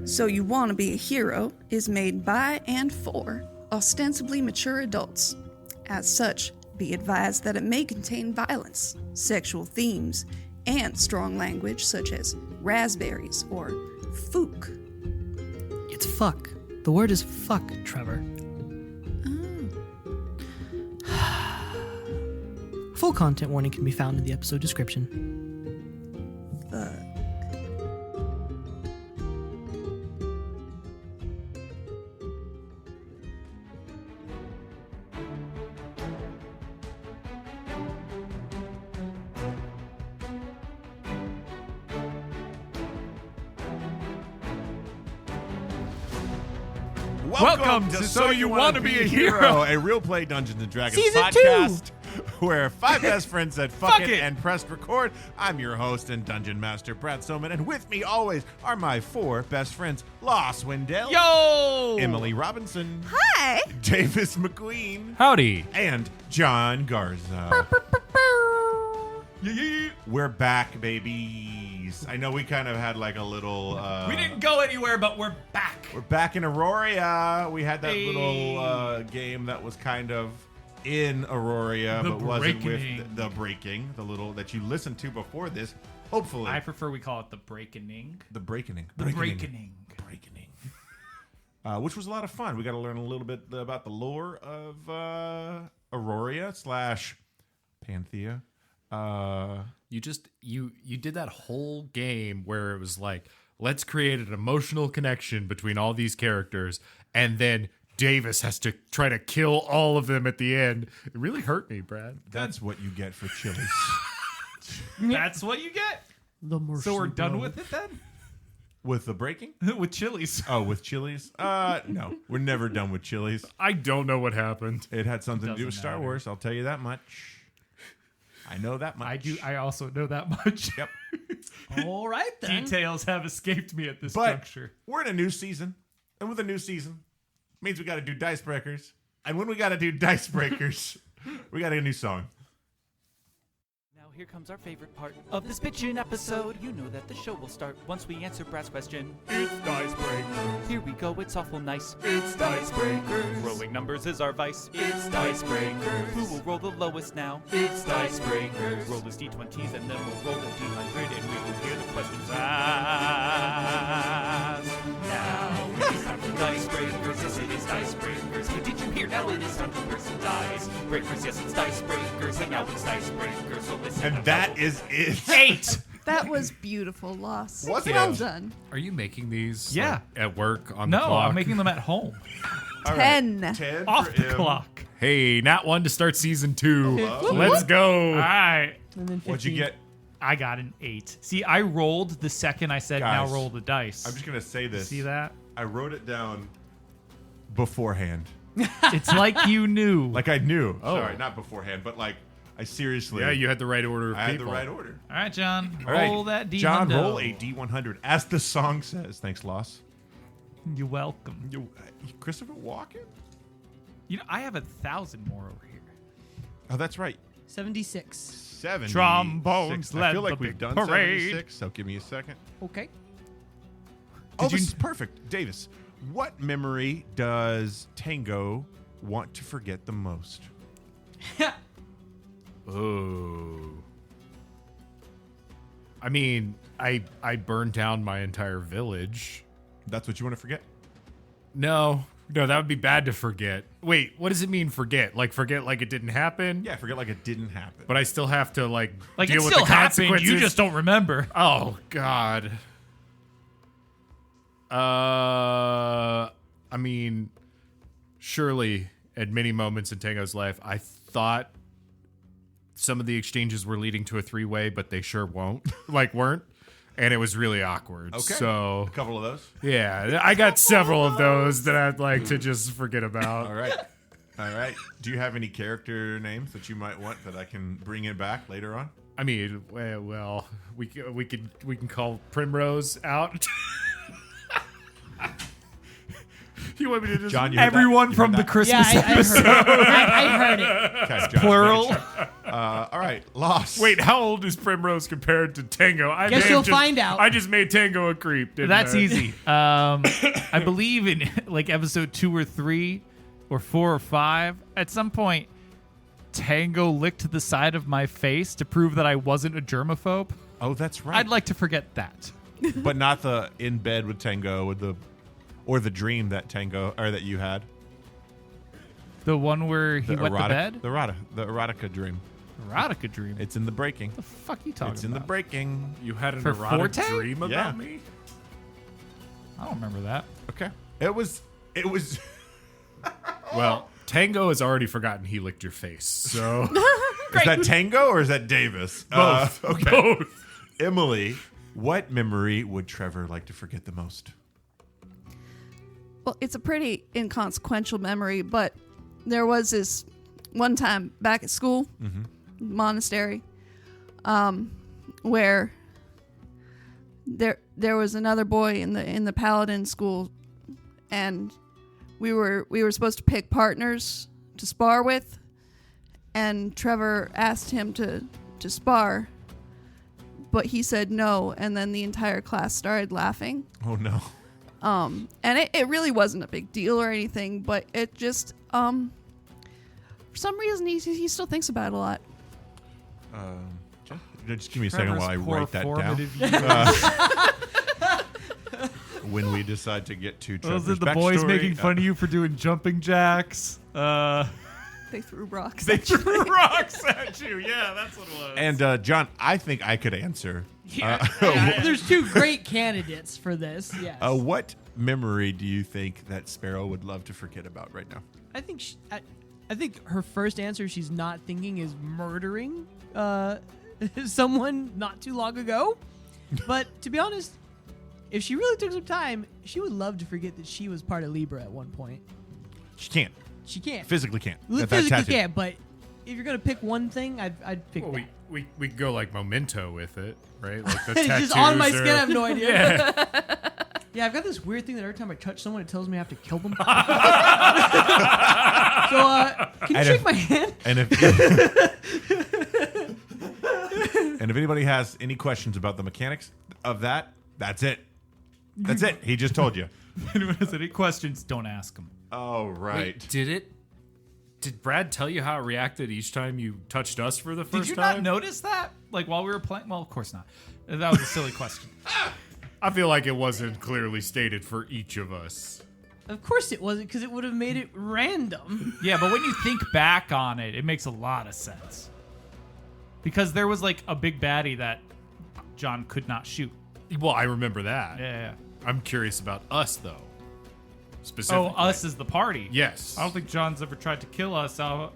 So You Want to Be a Hero is made by and for ostensibly mature adults. As such, be advised that it may contain violence, sexual themes, and strong language such as raspberries or fook. It's fuck. The word is fuck, Trevor. Full content warning can be found in the episode description. Fuck. Welcome to So You Want to Be a Hero, a real play Dungeons & Dragons Season podcast where five best friends said fuck it and pressed record. I'm your host and Dungeon Master, Brad Silman, and with me always are my four best friends, Laus, Weindel, Yo! Emily Robinson, Hi! Davis McQueen, Howdy. and John Garza. We're back, babies. I know we kind of had like a little... We didn't go anywhere, but we're back. We're back in Aurora. We had that little game that was kind of in Aurora, The but wasn't Breakening. with the breaking, the little that you listened to before this. Hopefully, I prefer we call it the Breakening. the breaking, The Breakening. which was a lot of fun. We got to learn a little bit about the lore of Aurora / Panthea. You did that whole game where it was like, let's create an emotional connection between all these characters, and then Davis has to try to kill all of them at the end. It really hurt me, Brad. That's what you get for Chili's. That's what you get. The mercy, So we're done bro. with it then? With the breaking? With Chili's. Oh, with Chili's? No, we're never done with Chili's. I don't know what happened. It had something to do with Doesn't Star matter. Wars. I'll tell you that much. I know that much. I also know that much. Yep. All right, then. Details have escaped me at this But juncture. we're in a new season, and with a new season, means we got to do dice breakers. And when we got to do dice breakers, we got a new song. Now here comes our favorite part of this bitchin' episode. You know that the show will start once we answer Brad's question. It's dice breakers. Here we go, it's awful nice. It's dice breakers. Rolling numbers is our vice. It's dice breakers. Who will roll the lowest now? It's dice breakers. Roll his d20s and then we'll roll the d100 and we will hear the questions asked. Now it's time for dice breakers. Yes, it is dice breakers. Hey, did you hear? Now it is time for person dice breakers. Yes, it's dice breakers. And now it's dice breakers. So listen. And that is it. 8. That was beautiful, Loss. What's Well it? done. Are you making these Yeah. like, at work on the No, clock? I'm making them at home. All 10. 10 Off for the M. clock. Hey, not one to start season 2. Hello. Let's go. All right. And then 15. What'd you get? I got an 8. See, I rolled the second I said, Guys, now roll the dice. I'm just going to say this. See that? I wrote it down beforehand. It's like you knew. Like I knew. Oh. Sorry, not beforehand, but like I seriously. Yeah, you had the right order of I had people. the right order. All right, John. All right. Roll that D100. John, roll a D100 as the song says. Thanks, Loss. You're welcome. Christopher Walken? You know, I have 1,000 more over here. Oh, that's right. 76. 70. Trombones I led feel like the we've big done parade. 76, so give me a second. Okay. Oh, you- this is perfect. Davis, what memory does Tango want to forget the most? Oh. I mean, I burned down my entire village. That's what you want to forget? No, that would be bad to forget. Wait, what does it mean forget? Like forget like it didn't happen? Yeah, forget like it didn't happen. But I still have to like Like, deal it with still the happened. consequences. You just don't remember. Oh God. I mean, surely at many moments in Tango's life, I thought some of the exchanges were leading to a 3-way, but they sure weren't. And it was really awkward. Okay. So, a couple of those. yeah, I got several of those that I'd like to just forget about. All right. All right. Do you have any character names that you might want that I can bring in back later on? I mean, well, we can call Primrose out. You want me to just John, you heard that? Everyone You from heard the that? Christmas Yeah, I episode. I heard it. Okay, John, Plural. make sure. All right, Laus. Wait, how old is Primrose compared to Tango? I Guess may have you'll just- find out. I just made Tango a creep, didn't That's I? easy. I believe in like episode 2 or 3 or 4 or 5, at some point, Tango licked the side of my face to prove that I wasn't a germaphobe. Oh, that's right. I'd like to forget that. But not the in bed with Tango or the dream that Tango or that you had. The one where he wet the bed? The erotica dream. Erotica dream. It's in the breaking. the fuck you talking It's in the about? breaking. You had an For erotic Forte? dream about Yeah. me? I don't remember that. Okay. It was. Well, Tango has already forgotten he licked your face, so Is that Tango or is that Davis? both. Okay. Both. Emily, what memory would Trevor like to forget the most? Well, it's a pretty inconsequential memory, but there was this one time back at school, monastery, where there was another boy in the paladin school, and we were supposed to pick partners to spar with, and Trevor asked him to spar, but he said no, and then the entire class started laughing. Oh no. And it really wasn't a big deal or anything, but it just, for some reason, he still thinks about it a lot. Just give me a second while I write that formative down. When we decide to get to Trevor's Those are the boys backstory, making fun of you for doing jumping jacks. They threw rocks. They threw rocks at you. Yeah, that's what it was. And John, I think I could answer. There's two great candidates for this. Yes. What memory do you think that Sparrow would love to forget about right now? I think I think her first answer she's not thinking is murdering someone not too long ago. But to be honest, if she really took some time, she would love to forget that she was part of Libra at one point. She can't. She can't. Physically can't. Physically tattoo. can't, but if you're gonna pick one thing, I'd pick Well, that. we could go like Memento with it, right? Like the It's tattoos just on my are- skin. I have no idea. Yeah. Yeah, I've got this weird thing that every time I touch someone, it tells me I have to kill them. So, can you And shake if- my hand? And if anybody has any questions about the mechanics of that, that's it. That's it. He just told you. If anyone has any questions, don't ask them. Oh, right. Wait, did Brad tell you how it reacted each time you touched us for the first Did you time? not notice that? Like while we were playing? Well, of course not. That was a silly question. I feel like it wasn't clearly stated for each of us. Of course it wasn't, because it would have made it random. Yeah, but when you think back on it, it makes a lot of sense. Because there was like a big baddie that John could not shoot. Well, I remember that. Yeah. I'm curious about us, though. Specifically. Oh, us as the party. Yes. I don't think John's ever tried to kill us. Well,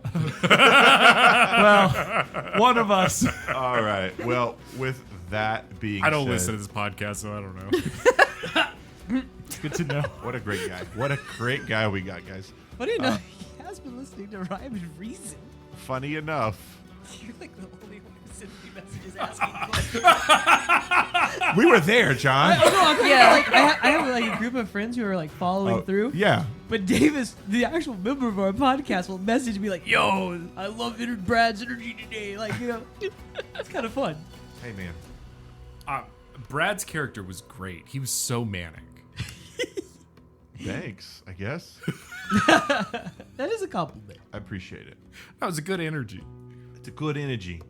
one of us. All right. Well, with that being I don't said, listen to this podcast, so I don't know. Good to know. What a great guy. What a great guy we got, guys. What do you know? He has been listening to Rhyme and Reason. Funny enough. You're like the only one who sends me messages asking questions. We were there, John. Yeah, like I have like a group of friends who are like following through. Yeah. But Davis, the actual member of our podcast, will message me like, "Yo, I love Brad's energy today." Like, you know, it's kind of fun. Hey, man. Brad's character was great. He was so manic. Thanks, I guess. That is a compliment. I appreciate it. That was a good energy. It's a good energy.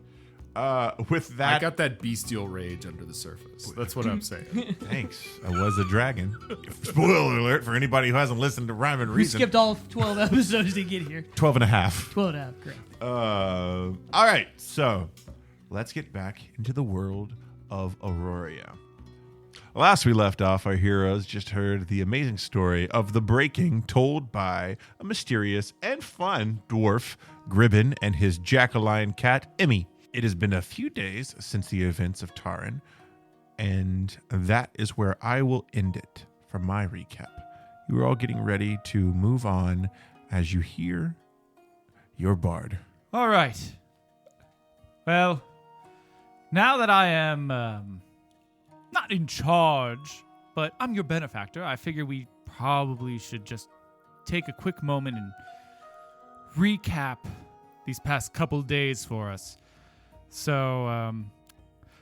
With that, I got that bestial rage under the surface. That's what I'm saying. thanks. I was a dragon. Spoiler alert for anybody who hasn't listened to Rhyme and We Reason. skipped all 12 episodes to get here. 12 and a half. 12 and a half, great. All right, so let's get back into the world of Aurora. Last we left off, our heroes just heard the amazing story of the breaking told by a mysterious and fun dwarf, Gribbon, and his jack-o'-lantern cat, Emmy. It has been a few days since the events of Taran, and that is where I will end it for my recap. You are all getting ready to move on as you hear your bard. All right. Well, now that I am not in charge, but I'm your benefactor, I figure we probably should just take a quick moment and recap these past couple days for us. So,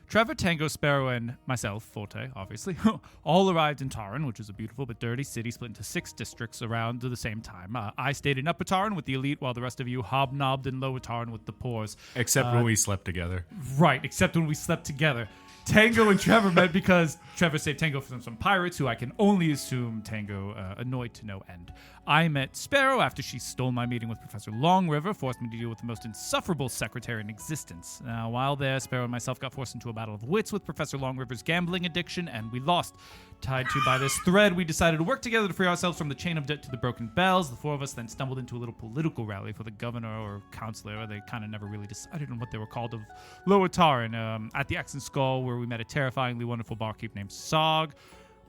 Trevor, Tango, Sparrow, and myself, Forte, obviously, all arrived in Taran, which is a beautiful but dirty city split into 6 districts around at the same time. I stayed in Upper Taran with the elite, while the rest of you hobnobbed in Lower Taran with the poors. Except when we slept together. Right, except when we slept together. Tango and Trevor met because Trevor saved Tango from some pirates who I can only assume Tango annoyed to no end. I met Sparrow after she stole my meeting with Professor Longriver, forced me to deal with the most insufferable secretary in existence. While there, Sparrow and myself got forced into a battle of wits with Professor Longriver's gambling addiction, and we lost. Tied to by this thread, we decided to work together to free ourselves from the chain of debt to the broken bells. The 4 of us then stumbled into a little political rally for the governor or counselor. They kind of never really decided on what they were called, of Lower Taran, at the Axe and Skull, where we met a terrifyingly wonderful barkeep named Sog.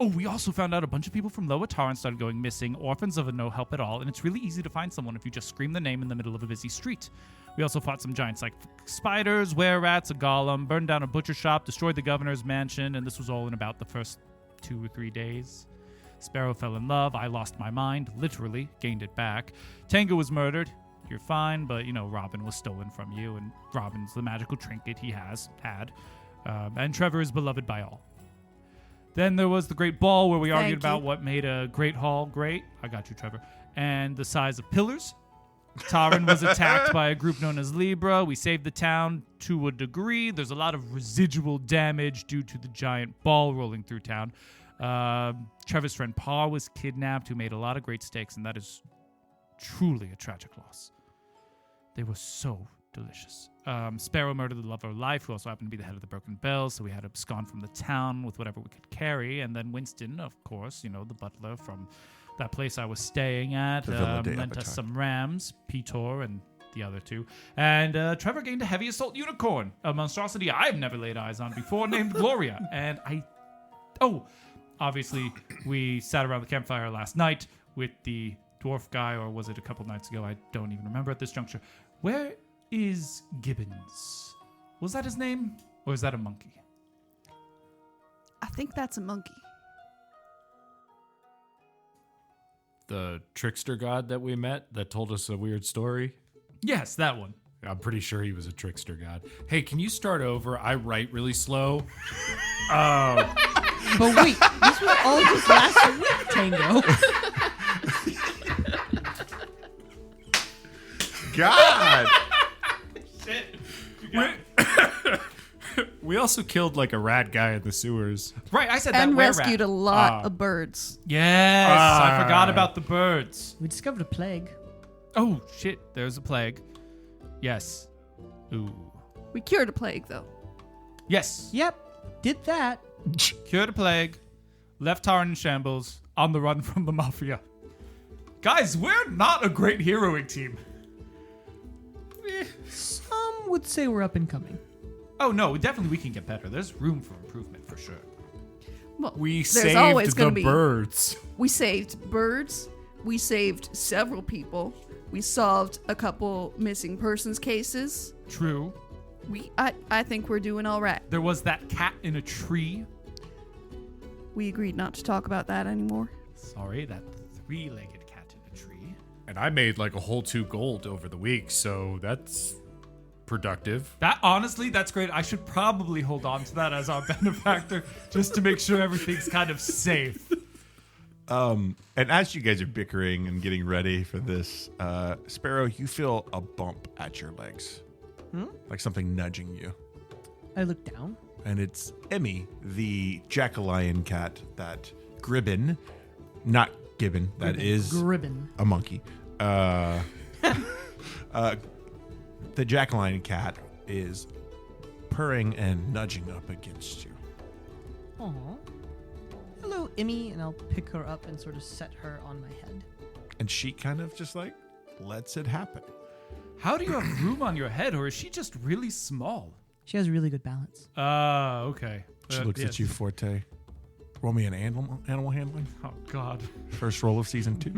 Oh, we also found out a bunch of people from Lower Taran started going missing, orphans of no help at all, and it's really easy to find someone if you just scream the name in the middle of a busy street. We also fought some giants like spiders, were-rats, a golem, burned down a butcher shop, destroyed the governor's mansion, and this was all in about the first 2 or 3 days. Sparrow fell in love. I lost my mind, literally, gained it back. Tango was murdered. You're fine, but, Robin was stolen from you, and Robin's the magical trinket he had. And Trevor is beloved by all. Then there was the great ball where we argued about what made a great hall great. I got you, Trevor. And the size of pillars. Taran was attacked by a group known as Libra. We saved the town to a degree. There's a lot of residual damage due to the giant ball rolling through town. Trevor's friend Pa was kidnapped, who made a lot of great steaks, and that is truly a tragic loss. They were so delicious. Sparrow murdered the love of her life, who also happened to be the head of the Broken Bells, so we had to abscond from the town with whatever we could carry. And then Winston, of course, the butler from that place I was staying at, lent us some rams, Pitor and the other 2. And Trevor gained a heavy assault unicorn, a monstrosity I've never laid eyes on before, named Gloria. And obviously, we sat around the campfire last night with the dwarf guy, or was it a couple nights ago? I don't even remember at this juncture. Where is Gibbons? Was that his name? Or is that a monkey? I think that's a monkey. The trickster god that we met that told us a weird story? Yes, that one. I'm pretty sure he was a trickster god. Hey, can you start over? I write really slow. But wait, this was all just last week, Tango. God! We also killed like a rat guy in the sewers. Right, I said And that were rescued a lot of birds. Yes, I forgot about the birds. We discovered a plague. Oh, shit, there's a plague. Yes. Ooh. We cured a plague, though. Yes. Yep, did that. Cured a plague. Left Taran in shambles. On the run from the Mafia. Guys, we're not a great heroing team. Some would say we're up and coming. Oh, no, definitely we can get better. There's room for improvement, for sure. Well, We there's always saved gonna the be birds. We saved birds. We saved several people. We solved a couple missing persons cases. True. I think we're doing all right. There was that cat in a tree. We agreed not to talk about that anymore. Sorry, that 3-legged cat in a tree. And I made like a whole 2 gold over the week, so that's productive. Honestly, that's great. I should probably hold on to that as our benefactor just to make sure everything's kind of safe. And as you guys are bickering and getting ready for this, Sparrow, you feel a bump at your legs. Like something nudging you. I look down. And it's Emmy, the jack-o'-lion cat that Gribbon, not Gibbon, that is Gribbon. a monkey. The jack-o'-lion cat is purring and nudging up against you. Aw. Hello, Emmy, and I'll pick her up and sort of set her on my head. And she kind of just like lets it happen. How do you have room on your head, or is she just really small? She has really good balance. Okay. She looks at you, Forte. Roll me an animal handling. Oh, God. First roll of season 2.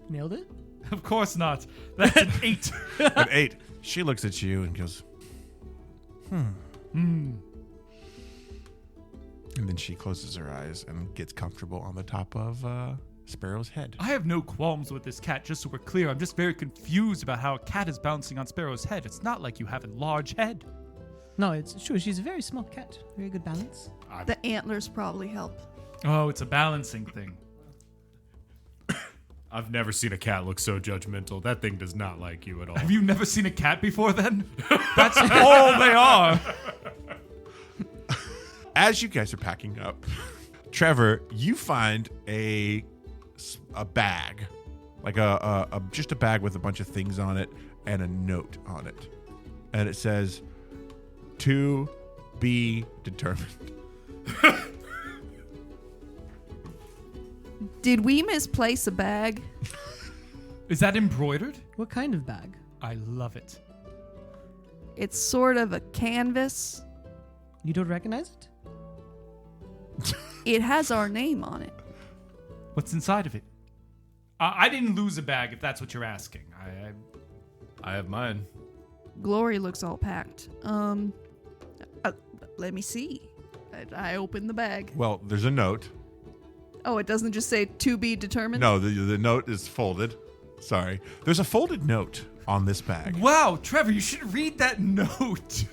Nailed it? Of course not. That's an 8. An 8. She looks at you and goes, And then she closes her eyes and gets comfortable on the top of Sparrow's head. I have no qualms with this cat, just so we're clear. I'm just very confused about how a cat is bouncing on Sparrow's head. It's not like you have a large head. No, it's true. She's a very small cat. Very good balance. The antlers probably help. Oh, it's a balancing thing. I've never seen a cat look so judgmental. That thing does not like you at all. Have you never seen a cat before then? That's all they are. As you guys are packing up, Trevor, you find a bag, like a just a bag with a bunch of things on it and a note on it, and it says, "To be determined." Did we misplace a bag? Is that embroidered? What kind of bag? I love it. It's sort of a canvas. You don't recognize it? It has our name on it. What's inside of it? I didn't lose a bag, if that's what you're asking. I have mine. Glory looks all packed. Let me see. I open the bag. Well, there's a note. Oh, it doesn't just say to be determined? No, the note is folded. Sorry. There's a folded note on this bag. Wow, Trevor, you should read that note.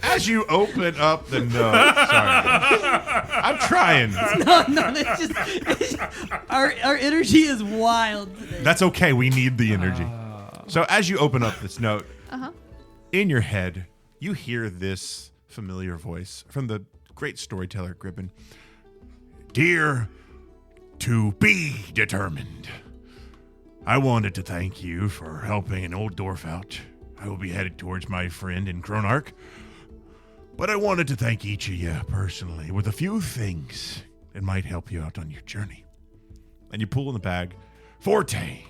As you open up the note, sorry. I'm trying. No, it's just our energy is wild today. That's okay. We need the energy. So as you open up this note, in your head, you hear this familiar voice from the great storyteller Gribbon. Dear to be determined, I wanted to thank you for helping an old dwarf out. I will be headed towards my friend in Kronark, but I wanted to thank each of you personally with a few things that might help you out on your journey. And you pull in the bag, Forte,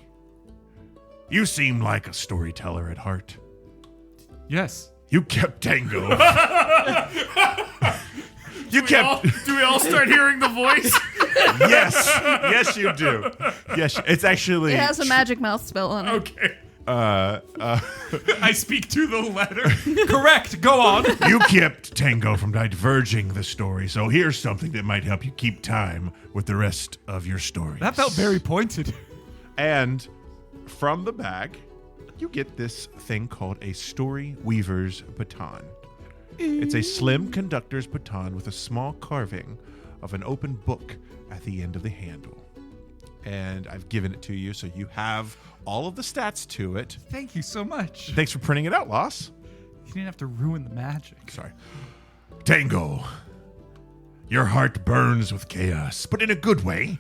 you seem like a storyteller at heart. Yes. You kept Tango. Do we all start hearing the voice? Yes, you do. Yes, it's actually. It has a magic mouth spell on it. Okay. I speak to the letter. Correct. Go on. You kept Tango from diverging the story, so here's something that might help you keep time with the rest of your stories. That felt very pointed. And from the bag, you get this thing called a Story Weaver's Baton. It's a slim conductor's baton with a small carving of an open book at the end of the handle. And I've given it to you, so you have all of the stats to it. Thank you so much. Thanks for printing it out, Laus. You didn't have to ruin the magic. Sorry. Tango, your heart burns with chaos, but in a good way.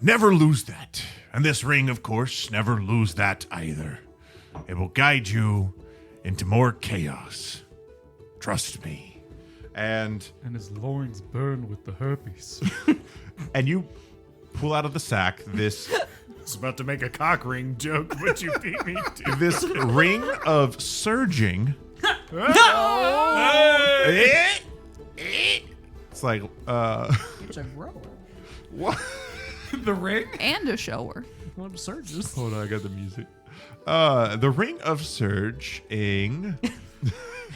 Never lose that. And this ring, of course, never lose that either. It will guide you into more chaos. Trust me. And his loins burn with the herpes. and you pull out of the sack this I was about to make a cock ring joke, but you beat me to this ring of surging. It's like It's a row. what? The ring? And a shower. What surges? Hold on, I got the music. The ring of surging.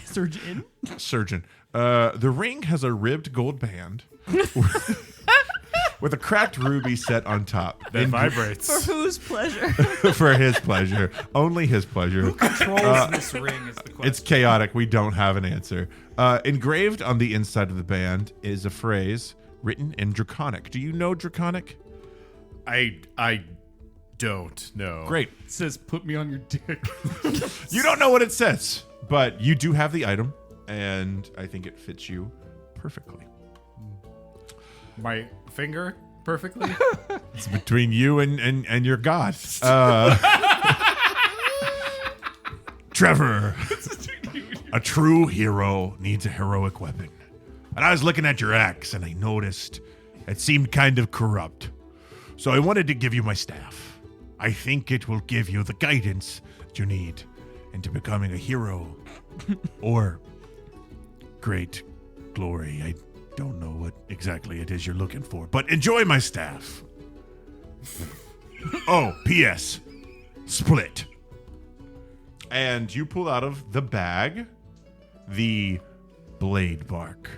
Surge in? Surgeon. The ring has a ribbed gold band with a cracked ruby set on top. that vibrates. For whose pleasure? For his pleasure. Only his pleasure. Controls this ring is the question. It's chaotic. We don't have an answer. Engraved on the inside of the band is a phrase written in Draconic. Do you know Draconic? I don't know. Great. It says, put me on your dick. You don't know what it says, but you do have the item, and I think it fits you perfectly. My finger perfectly. It's between you and your god. Trevor, a true hero needs a heroic weapon. And I was looking at your axe, and I noticed it seemed kind of corrupt. So I wanted to give you my staff. I think it will give you the guidance that you need into becoming a hero or great glory. I don't know what exactly it is you're looking for, but enjoy my staff. Oh, P.S. Split. And you pull out of the bag the blade bark.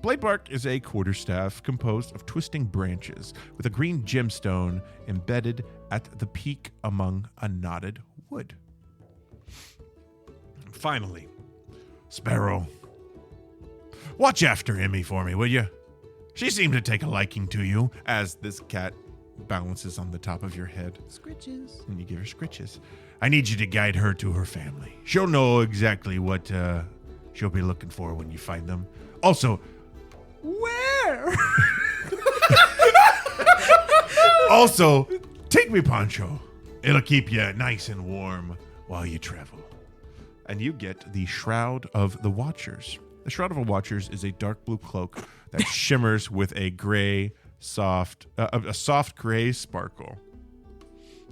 Blade bark is a quarterstaff composed of twisting branches with a green gemstone embedded at the peak among a knotted wood. Finally, Sparrow, watch after Emmy for me, will you? She seemed to take a liking to you, as this cat balances on the top of your head. Scritches. And you give her scritches. I need you to guide her to her family. She'll know exactly what she'll be looking for when you find them. Also, Where? also, take me poncho. It'll keep you nice and warm while you travel. And you get the Shroud of the Watchers. The Shroud of the Watchers is a dark blue cloak that shimmers with a soft gray sparkle.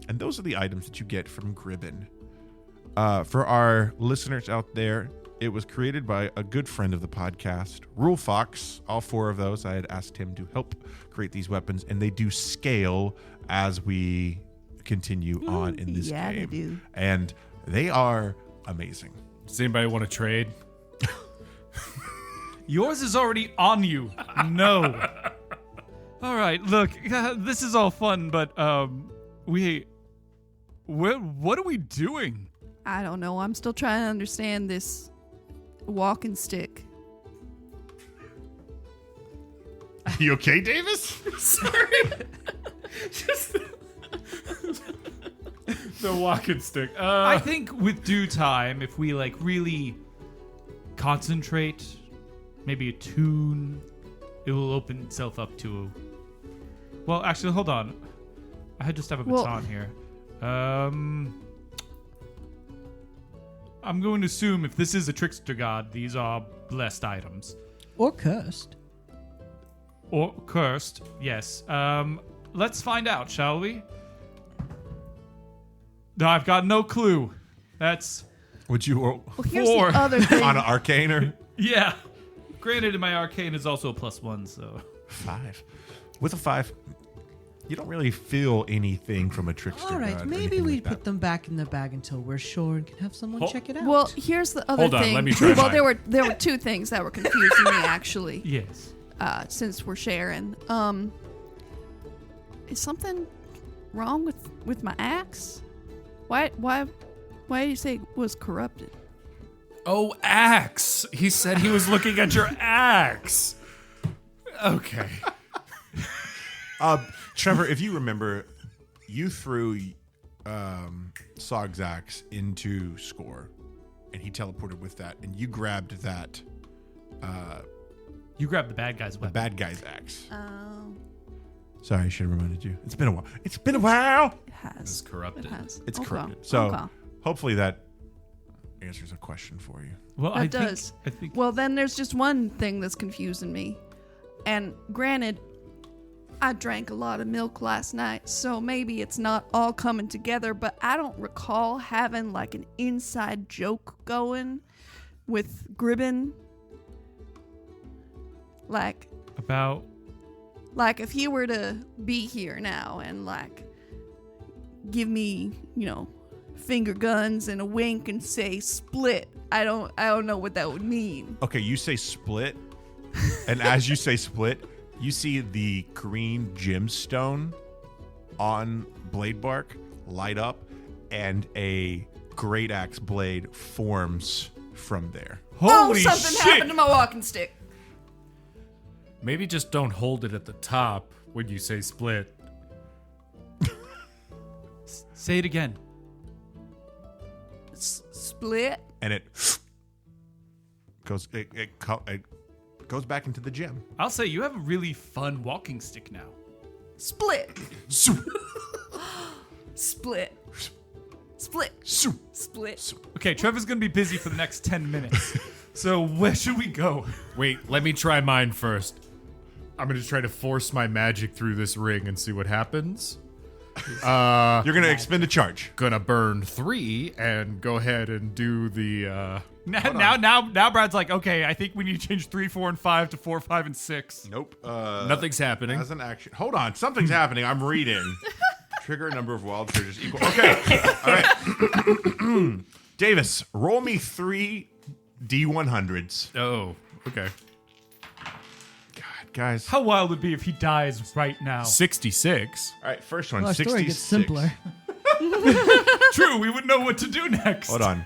And those are the items that you get from Gribbon. For our listeners out there, it was created by a good friend of the podcast, Rule Fox. All 4 of those, I had asked him to help create these weapons, and they do scale as we continue on in this yeah, game. they do. And they are amazing. Does anybody want to trade? Yours is already on you. No. All right, look, this is all fun, but what are we doing? I don't know. I'm still trying to understand this walking stick. You okay, Davis? The walking stick. I think with due time, if we really concentrate, maybe attune, it will open itself up to. Well, actually, hold on. I just have a baton here. I'm going to assume if this is a trickster god, these are blessed items. Or cursed. Or cursed, yes. Let's find out, shall we? No, I've got no clue. That's Would you roll Well, here's 4. the other thing. on an arcane or Yeah. Granted, my arcane is also a +1, so. 5? With a 5, you don't really feel anything from a trickster. All right, god or maybe anything we like put that. them back in the bag until we're sure and can have someone check it out. Well, here's the other Hold on, thing. let me try well, mine. there were 2 things that were confusing me actually. Yes. Since we're sharing. Is something wrong with my axe? Why do you say it was corrupted? Oh, axe. He said he was looking at your axe. Okay. Trevor, if you remember, you threw Sog's axe into Score, and he teleported with that, and you grabbed that You grabbed the bad guy's the weapon. bad guy's axe. Oh, Sorry, I should have reminded you. It's been a while. It's been a while. it has. It's corrupted. It has. It's Okay. corrupted. So Okay. hopefully that answers a question for you. Well, That does. I think. Well, then there's just one thing that's confusing me. And granted, I drank a lot of milk last night, so maybe it's not all coming together, but I don't recall having like an inside joke going with Gribbon. About. Like if he were to be here now and like give me, finger guns and a wink and say split, I don't know what that would mean. Okay, you say split, and as you say split, you see the green gemstone on blade bark light up, and a great axe blade forms from there. Holy something shit! happened to my walking stick. Maybe just don't hold it at the top when you say split. Say it again. Split. And it goes back into the gem. I'll say you have a really fun walking stick now. Split. Split. Split. Split. Okay, Trevor's gonna be busy for the next 10 minutes. So where should we go? Wait, let me try mine first. I'm going to try to force my magic through this ring and see what happens. You're going to expend a charge. Gonna burn 3 and go ahead and do the Now Brad's like, okay, I think we need to change 3, 4, and 5 to 4, 5, and 6. Nope. nothing's happening. As an action. Hold on. Something's happening. I'm reading. Trigger a number of wild triggers equal. Okay. All right. Davis, roll me 3 D100s. Oh, okay. guys. How wild would it be if he dies right now? 66. All right, first one. Well, our 66. story gets simpler. True, we would know what to do next. Hold on.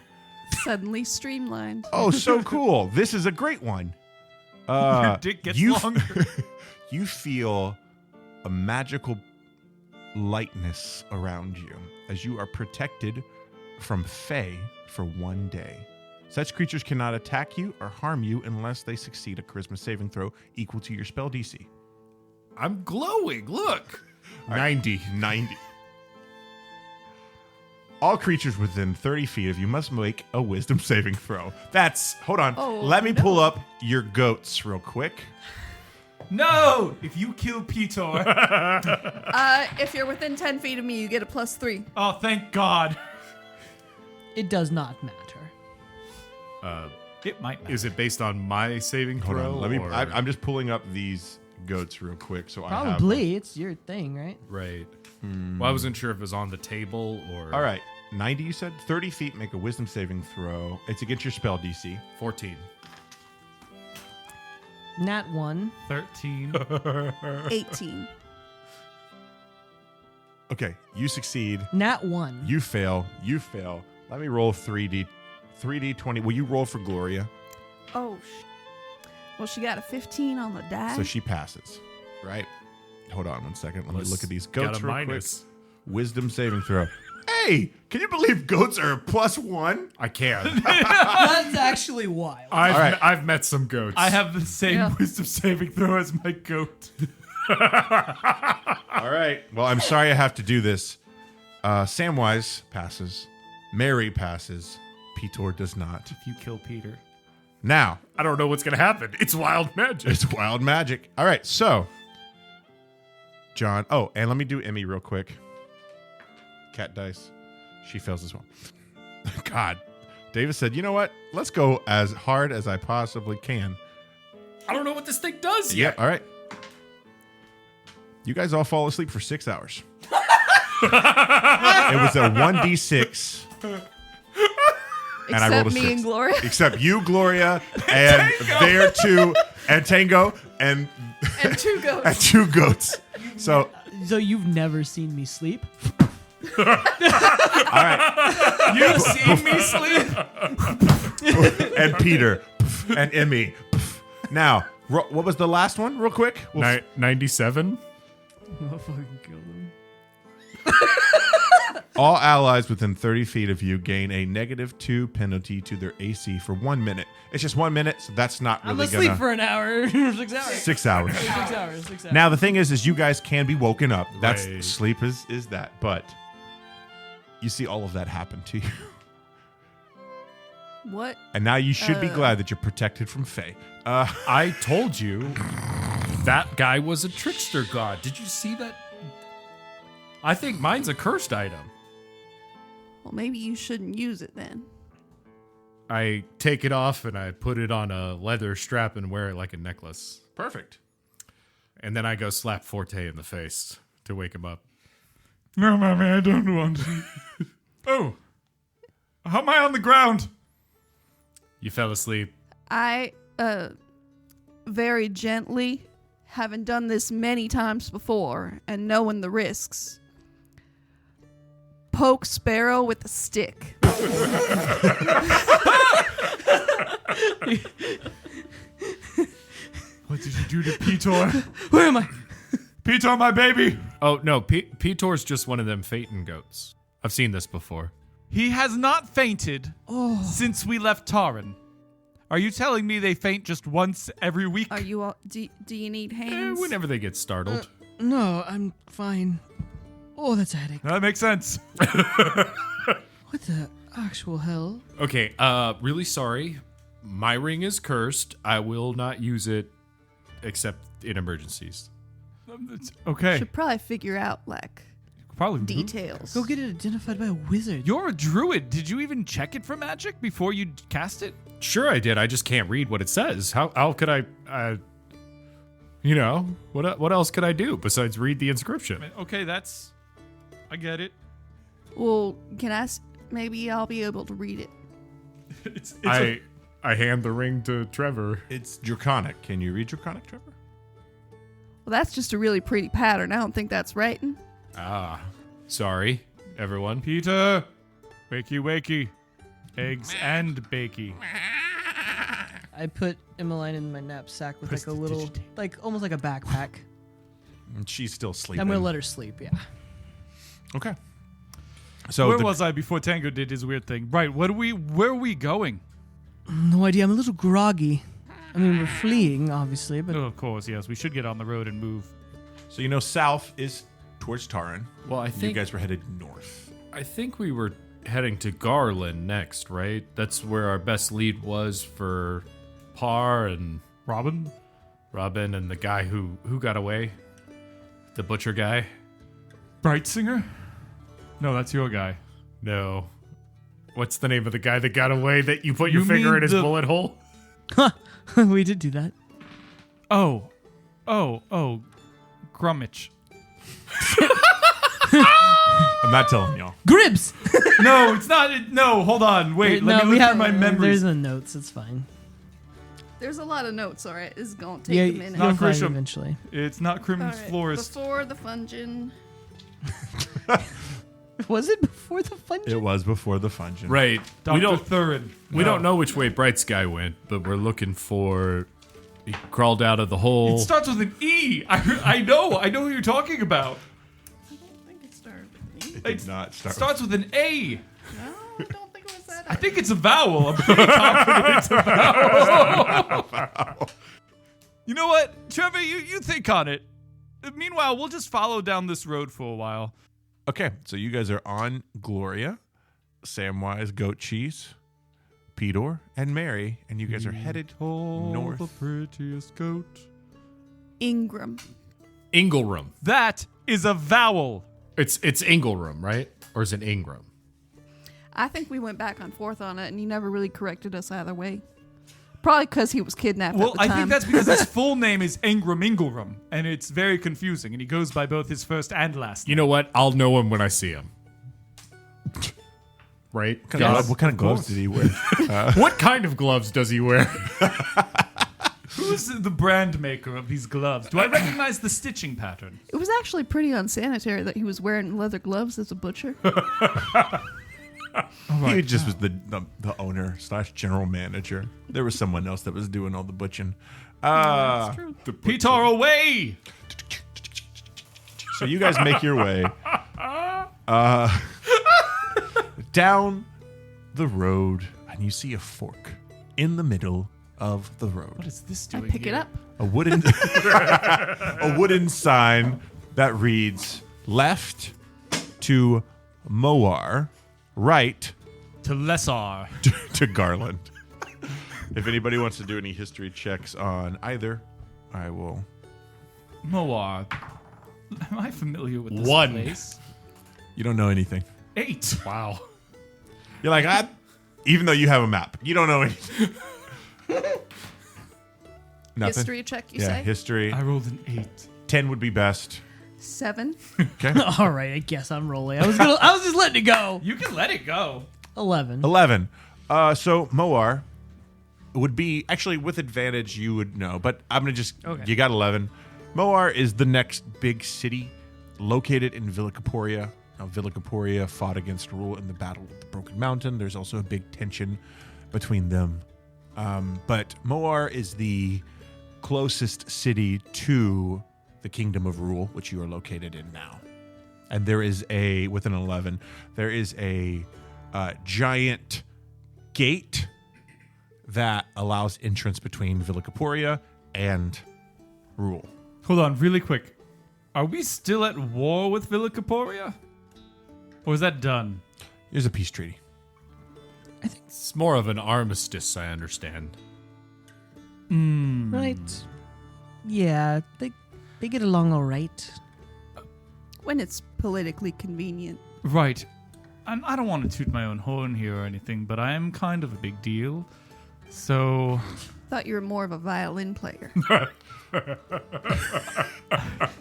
Suddenly streamlined. Oh, so cool. This is a great one. Your dick gets longer. You feel a magical lightness around you as you are protected from Fae for 1 day. Such creatures cannot attack you or harm you unless they succeed a charisma saving throw equal to your spell DC. I'm glowing. Look. 90. 90. All creatures within 30 feet of you must make a wisdom saving throw. Hold on. Oh, Let me pull up your goats real quick. No! If you kill Peter. If you're within 10 feet of me, you get a +3. Oh, thank God. It does not matter. It might matter. Is it based on my saving Hold throw? on. Let me. or- I'm just pulling up these goats real quick. So Probably. It's your thing, right? Right. Well, I wasn't sure if it was on the table or. All right. 90, you said? 30 feet, make a wisdom saving throw. It's against your spell DC. 14. Nat 1. 13. 18. Okay. You succeed. Nat 1. You fail. You fail. Let me roll 3D20. Will you roll for Gloria? Oh, well, she got a 15 on the die. So she passes. Right? Hold on 1 second. Let me look at these Got goats a real minus. quick. Wisdom saving throw. Hey, can you believe goats are a +1? I can. That's actually wild. I've met some goats. I have the same Yeah. wisdom saving throw as my goat. All right. Well, I'm sorry I have to do this. Samwise passes. Mary passes. Peter does not. If you kill Peter. Now, I don't know what's going to happen. It's wild magic. it's wild magic. All right, so John. Oh, and let me do Emmy real quick. Cat dice. She fails as well. God. Davis said, you know what? Let's go as hard as I possibly can. I don't know what this thing does Yeah. yet. All right. You guys all fall asleep for 6 hours. It was a 1d6. And I rolled Except a me 6. and Gloria. Except you, Gloria, and there too, and Tango, and And 2 goats. and 2 goats. So, So you've never seen me sleep? all right. You seen me sleep? And Peter, and Emmy. Now, what was the last one, real quick? 97. I'll fucking kill them. All allies within 30 feet of you gain a -2 penalty to their AC for 1 minute. It's just 1 minute, so that's not I'm really asleep gonna. for an hour. 6 hours. 6 hours. 6 hours. 6 hours. Now the thing is you guys can be woken up. That's Right. sleep is that, but you see all of that happen to you, What? and now you should be glad that you're protected from Fae. I told you that guy was a trickster god. Did you see that? I think mine's a cursed item. Well, maybe you shouldn't use it then. I take it off and I put it on a leather strap and wear it like a necklace. Perfect. And then I go slap Forte in the face to wake him up. No, mommy, I don't want to. Oh. How am I on the ground? You fell asleep. I, very gently, having done this many times before and knowing the risks, poke Sparrow with a stick. What did you do to Peter? Where am I? Peter, my baby. Oh, no. Petor's just one of them Phaeton goats. I've seen this before. He has not fainted since we left Taran. Are you telling me they faint just once every week? Are you all, do you need hands? Whenever they get startled. No, I'm fine. Oh, that's a headache. That makes sense. What the actual hell? Okay, really sorry. My ring is cursed. I will not use it except in emergencies. Okay. Should probably figure out, like, Probably details. Go get it identified by a wizard. You're a druid. Did you even check it for magic before you cast it? Sure I did. I just can't read what it says. How could I what else could I do besides read the inscription? Okay, I get it. Well, maybe I'll be able to read it. I hand the ring to Trevor. It's Draconic. Can you read Draconic, Trevor? Well, that's just a really pretty pattern. I don't think that's writing. Ah, sorry, everyone. Peter, wakey wakey, eggs and bakey. I put Emmeline in my knapsack with like a little, like almost like a backpack. And she's still sleeping. I'm gonna let her sleep. Yeah. Okay. So Where was I before Tango did his weird thing? Right, where are we going? No idea. I'm a little groggy. I mean, we're fleeing, obviously, but Oh, of course, yes. We should get on the road and move. So south is towards Taran. Well, I You think guys were headed north. I think we were heading to Garland next, right? That's where our best lead was for Par and Robin? and the guy who got away, the butcher guy. Brightsinger? No, that's your guy. No, what's the name of the guy that got away that you put your You finger mean in his the- bullet hole? we did do that. Oh, Grummich. I'm not telling y'all. Gribs. No, it's not. No, hold on. Wait, let me look through my memories. There's the notes. It's fine. There's a lot of notes, all right? This is going to take Yeah, a you'll minute. Not find it Grisham. eventually. It's not All Crim's right, Florist. Before the Fungin. Was it before the fun? It was before the Fungin. Right. Dr. We don't Thurin. we don't know which way Bright Sky went, but we're looking for. He crawled out of the hole. It starts with an E. I know who you're talking about. I don't think it started with me. It did not It start. starts with an A. No, I don't think it was that. I think it's a vowel. I'm pretty confident it's a vowel. You know what, Trevor? You think on it. Meanwhile, we'll just follow down this road for a while. Okay, so you guys are on Gloria, Samwise, Goat Cheese, Pedor, and Mary, and you guys are headed north. The prettiest goat. Ingram. Inglerum. That is a vowel. It's Inglerum, right? Or is it Ingram? I think we went back and forth on it, and he never really corrected us either way. Probably because he was kidnapped Well, at the I time. think that's because his full name is Ingram, and it's very confusing, and he goes by both his first and last name. You know what? I'll know him when I see him. Right? What kind of gloves did he wear? What kind of gloves does he wear? Who's the brand maker of these gloves? Do I recognize the stitching pattern? It was actually pretty unsanitary that he was wearing leather gloves as a butcher. He just was the owner / general manager. There was someone else that was doing all the butching. That's true. Peter, away! So you guys make your way down the road, and you see a fork in the middle of the road. What is this I doing pick here? it up. A wooden sign that reads left to Moar, right To Lessar. to Garland. If anybody wants to do any history checks on either, I will. Moar. Am I familiar with this 1. place? You don't know anything. 8. Wow. You're like, even though you have a map, you don't know anything. Nothing. History check, you Yeah, say? history. I rolled an 8. 10 would be best. 7. Okay. All right, I guess I'm rolling. I was just letting it go. You can let it go. 11. 11. So Moar would be actually with advantage. You would know, but I'm gonna just. Okay. You got 11. Moar is the next big city, located in Villa Caporia. Now, Villa Caporia fought against Rule in the Battle of the Broken Mountain. There's also a big tension between them. But Moar is the closest city to the Kingdom of Rule, which you are located in now. And there is with an 11, there is a giant gate that allows entrance between Villa Caporia and Rule. Hold on, really quick. Are we still at war with Villa Caporia? Or is that done? There's a peace treaty. It's more of an armistice, I understand. Right. Yeah, they get along all right. When it's politically convenient. Right. I don't want to toot my own horn here or anything, but I am kind of a big deal. So, Thought you were more of a violin player.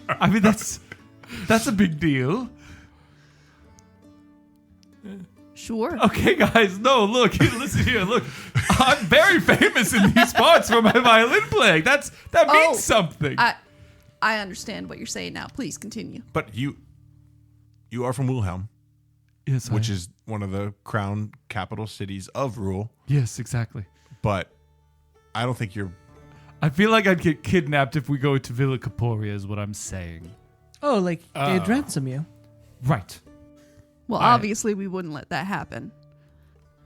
I mean, that's a big deal. Sure. Okay, guys, no, look, listen here, look. I'm very famous in these parts for my violin playing. That means something. I understand what you're saying now. Please continue. But you are from Wilhelm, Yes, which is one of the crown capital cities of Rule. Yes, exactly. But I don't think you're. I feel like I'd get kidnapped if we go to Villa Caporia, is what I'm saying. Oh, like they'd ransom you. Right. Well, obviously, we wouldn't let that happen.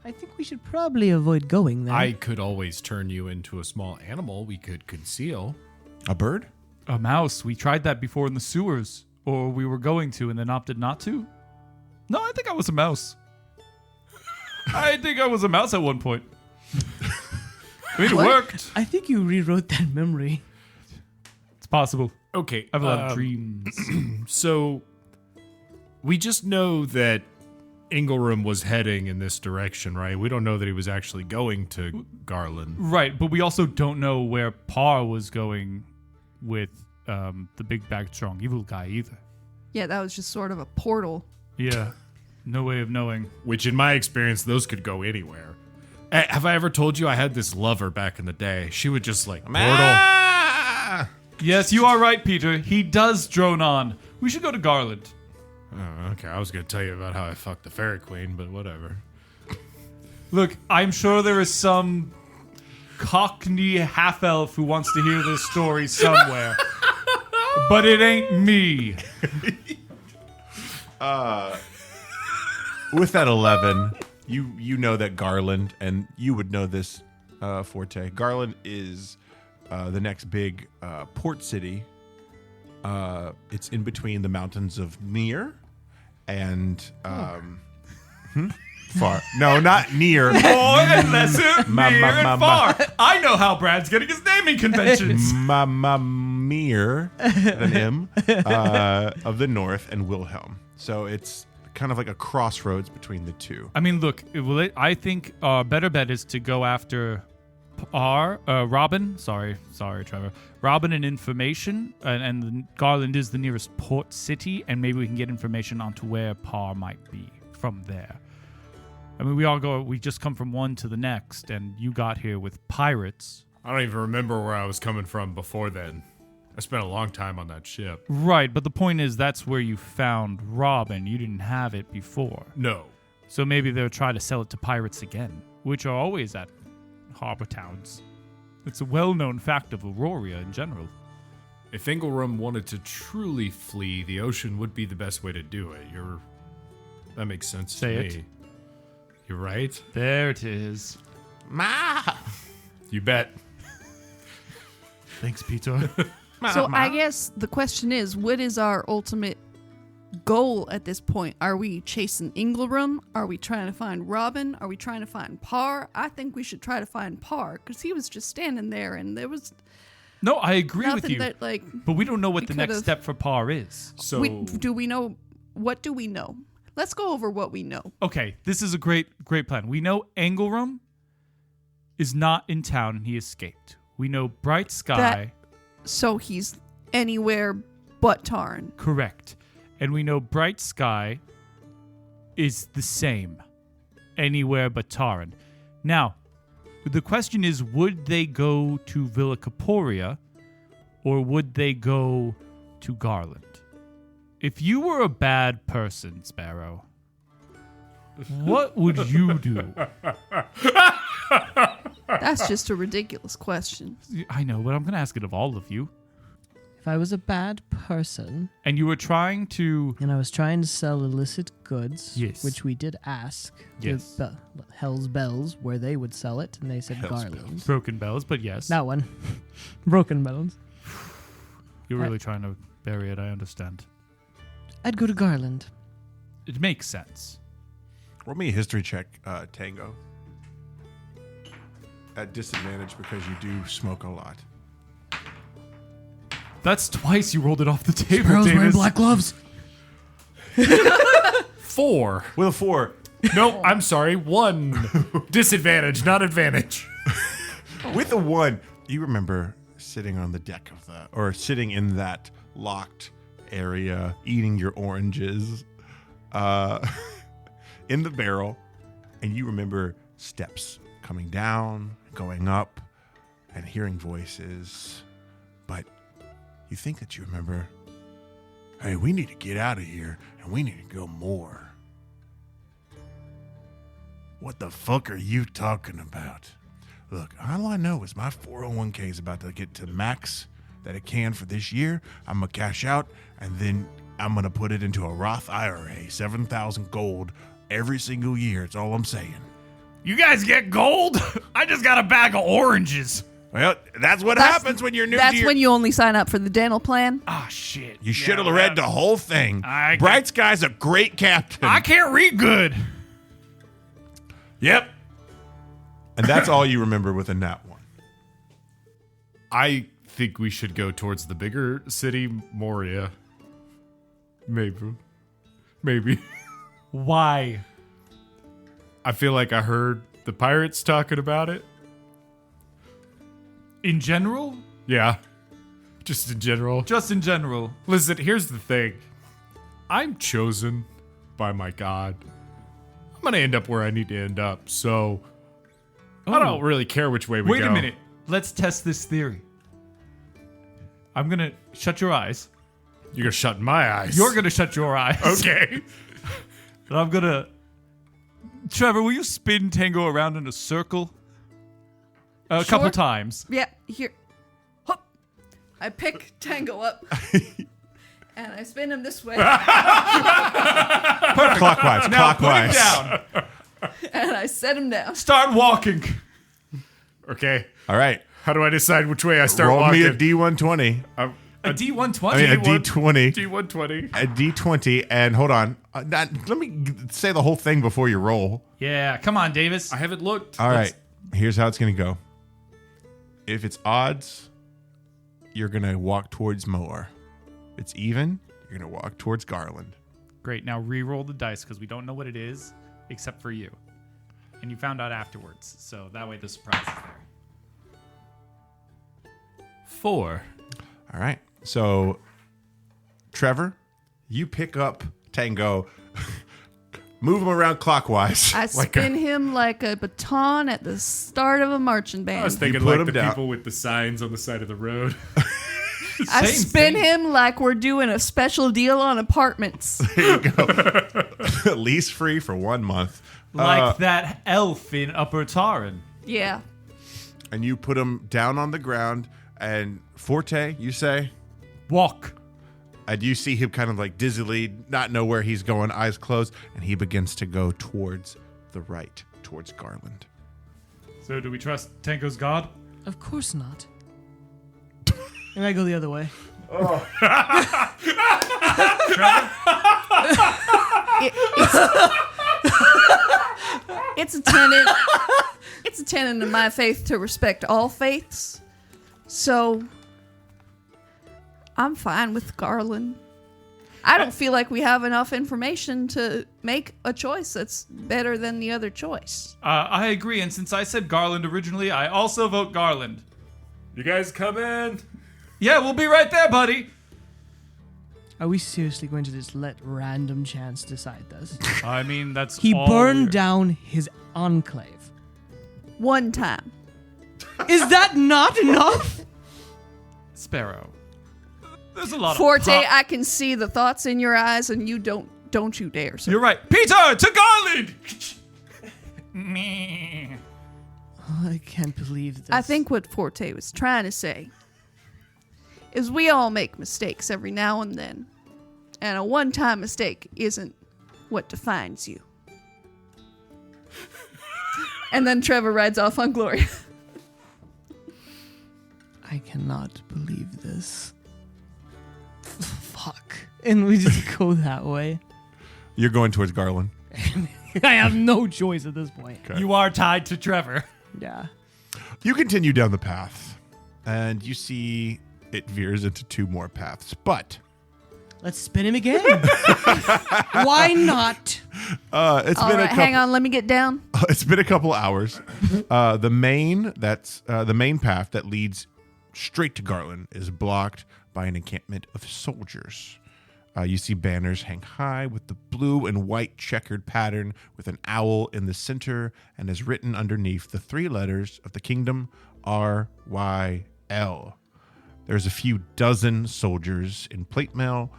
I think we should probably avoid going there. I could always turn you into a small animal we could conceal. A bird? A mouse. We tried that before in the sewers, or we were going to and then opted not to. No, I think I was a mouse. I think I was a mouse at one point. It worked. I think you rewrote that memory. It's possible. Okay. I have a lot of dreams. So we just know that Ingelram was heading in this direction, right? We don't know that he was actually going to Garland. Right, but we also don't know where Parr was going with the big bag strong evil guy either. Yeah, that was just sort of a portal. Yeah. No way of knowing. Which, in my experience, those could go anywhere. Have I ever told you I had this lover back in the day? She would just like portal. Yes, you are right, Peter. He does drone on. We should go to Garland. Oh, okay, I was going to tell you about how I fucked the fairy queen, but whatever. Look, I'm sure there is some cockney half-elf who wants to hear this story somewhere. But it ain't me. With that 11, you know that Garland, and you would know this, Forte. Garland is the next big port city. It's in between the mountains of Near and Far. No, not Near. More and lesser, Ma- near ma- and ma- far. I know how Brad's getting his naming conventions. Mir, an M, of the north, and Wilhelm. So it's kind of like a crossroads between the two. I mean, look, I think our better bet is to go after Robin. Sorry, Trevor. Robin and information, and Garland is the nearest port city, and maybe we can get information onto where Parr might be from there. I mean, we just come from one to the next, and you got here with pirates. I don't even remember where I was coming from before then. I spent a long time on that ship. Right, but the point is that's where you found Robin. You didn't have it before. No. So maybe they'll try to sell it to pirates again, which are always at harbor towns. It's a well-known fact of Aurora in general. If Ingelram wanted to truly flee, the ocean would be the best way to do it. That makes sense Say to it. me. You're right. There it is. You bet. Thanks, Peter. So I guess the question is, what is our ultimate goal at this point? Are we chasing Ingelram? Are we trying to find Robin? Are we trying to find Parr? I think we should try to find Parr, because he was just standing there and there was No, I agree with nothing you. that, like... But we don't know what we the next could've- step for Parr is. So Do we know... What do we know? Let's go over what we know. Okay, this is a great plan. We know Ingelram is not in town and he escaped. We know Bright Sky. So he's anywhere but Tarn. Correct. And we know Bright Sky is the same anywhere but Taran. Now, the question is, would they go to Villa Caporia or would they go to Garland? If you were a bad person, Sparrow, what would you do? That's just a ridiculous question. I know, but I'm going to ask it of all of you. If I was a bad person And you were trying to... and I was trying to sell illicit goods, Yes. which we did ask Yes. to Hell's Bells where they would sell it, and they said Hell's Garland. Broken bells, but yes. That one. Broken Bells. You're really trying to bury it, I understand. I'd go to Garland. It makes sense. Roll me a history check, Tango. At disadvantage because you do smoke a lot. That's twice you rolled it off the table, Sparrow's wearing Davis. black gloves. 4. With a 4. No, I'm sorry. 1. Disadvantage, not advantage. With a 1, you remember sitting on the deck of sitting in that locked area, eating your oranges in the barrel, and you remember steps coming down, going up, and hearing voices, but you think that you remember, hey, we need to get out of here and we need to go more. What the fuck are you talking about? Look, all I know is my 401k is about to get to the max that it can for this year. I'm going to cash out, and then I'm going to put it into a Roth IRA, 7,000 gold every single year. It's all I'm saying. You guys get gold? I just got a bag of oranges. Well, that's what happens when you're new to That's your... when you only sign up for the dental plan. Ah, shit. You should have read the whole thing. Bright Sky's a great captain. I can't read good. Yep. And that's all you remember within that one. I think we should go towards the bigger city, Moria. Maybe. Why? I feel like I heard the pirates talking about it. In general? Yeah. Just in general. Just in general. Listen, here's the thing. I'm chosen by my God. I'm going to end up where I need to end up, so I don't really care which way we go. Wait a minute. Let's test this theory. I'm going to shut your eyes. You're going to shut my eyes. You're going to shut your eyes. Okay. And I'm going to... Trevor, will you spin Tango around in a circle? A couple times. Yeah, here. Hop. I pick Tango up. And I spin him this way. Clockwise. Now put him down. And I set him down. Start walking. Okay. All right. How do I decide which way I start Roll walking? me a D120. A D120? I mean, a D20. D120. A D20. And hold on. Let me say the whole thing before you roll. Yeah, come on, Davis. I haven't looked. All right. Here's how it's going to go. If it's odds, you're going to walk towards Moar. If it's even, you're going to walk towards Garland. Great. Now re-roll the dice because we don't know what it is except for you. And you found out afterwards. So that way the surprise is there. 4. All right. So, Trevor, you pick up Tango, move him around clockwise. I spin him like a baton at the start of a marching band. I was thinking put like him the down. people with the signs on the side of the road. I Same spin thing. him like we're doing a special deal on apartments. There you go. Lease free for 1 month. Like that elf in Upper Taran. Yeah. And you put him down on the ground. And Forte, you say? Walk. And you see him kind of like dizzily, not know where he's going, eyes closed. And he begins to go towards the right, towards Garland. So do we trust Tango's god? Of course not. And I go the other way. It's a tenet. It's a tenet of my faith to respect all faiths. So I'm fine with Garland. I don't feel like we have enough information to make a choice that's better than the other choice. I agree, and since I said Garland originally, I also vote Garland. You guys come in. Yeah, we'll be right there, buddy. Are we seriously going to just let random chance decide this? I mean, that's He all burned we're- down his enclave. One time. Is that not enough? Sparrow. There's a lot Forte, of... I can see the thoughts in your eyes, and you don't you dare, sir. You're right. Peter, to Garland! Me. Oh, I can't believe this. I think what Forte was trying to say is we all make mistakes every now and then. And a one-time mistake isn't what defines you. And then Trevor rides off on Gloria. I cannot believe this. Fuck. And we just go that way. You're going towards Garland. I have no choice at this point. Okay. You are tied to Trevor. Yeah. You continue down the path, and you see it veers into 2 more paths. But Let's spin him again. Why not? it's All been right, a couple. hang on, let me get down. It's been a couple hours. The main path that leads straight to Garland is blocked by an encampment of soldiers. You see banners hang high with the blue and white checkered pattern with an owl in the center, and is written underneath the 3 letters of the kingdom, RYL. There's a few dozen soldiers in plate mail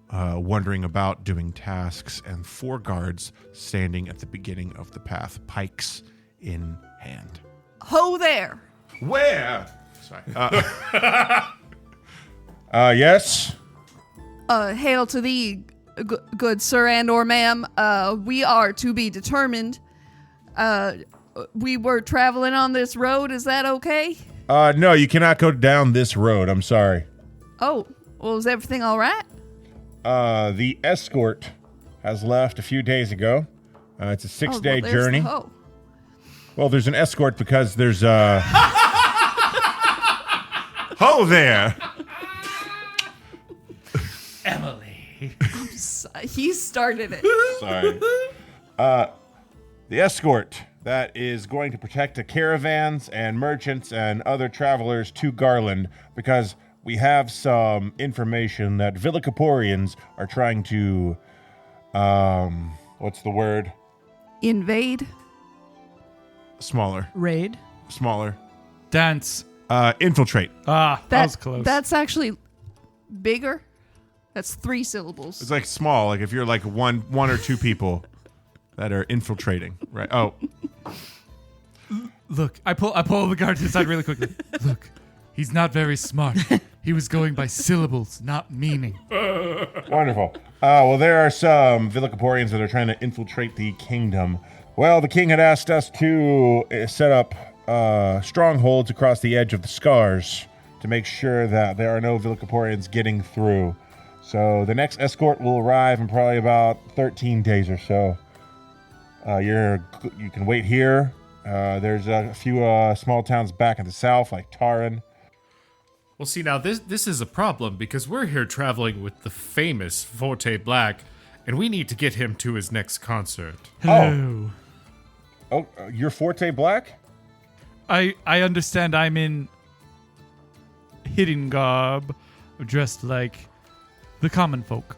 wandering about doing tasks, and 4 guards standing at the beginning of the path, pikes in hand. Ho there! Where? Sorry. Yes? Hail to thee, good sir and or ma'am. We are to be determined. We were traveling on this road. Is that okay? No, you cannot go down this road. I'm sorry. Oh, well, is everything all right? The escort has left a few days ago. It's a 6-day there's journey. the hoe. Well, there's an escort because there's Ho there! Emily. He started it. Sorry. The escort that is going to protect the caravans and merchants and other travelers to Garland, because we have some information that Villicaporians are trying to, what's the word? Invade. Smaller. Raid. Smaller. Dance. Infiltrate. That was close. That's actually bigger. That's 3 syllables. It's like small, like if you're like one or two people that are infiltrating, right? Oh, Look, I pull the guard to the side really quickly. Look, he's not very smart. He was going by syllables, not meaning. wonderful. Well, there are some Villicaporians that are trying to infiltrate the kingdom. Well, the king had asked us to set up strongholds across the edge of the scars to make sure that there are no Villicaporians getting through. So the next escort will arrive in probably about 13 days or so. You can wait here. There's a few small towns back in the south, like Taran. Well, see, now this is a problem because we're here traveling with the famous Forte Black, and we need to get him to his next concert. Hello. Oh, you're Forte Black? I understand I'm in hidden garb, dressed like the common folk.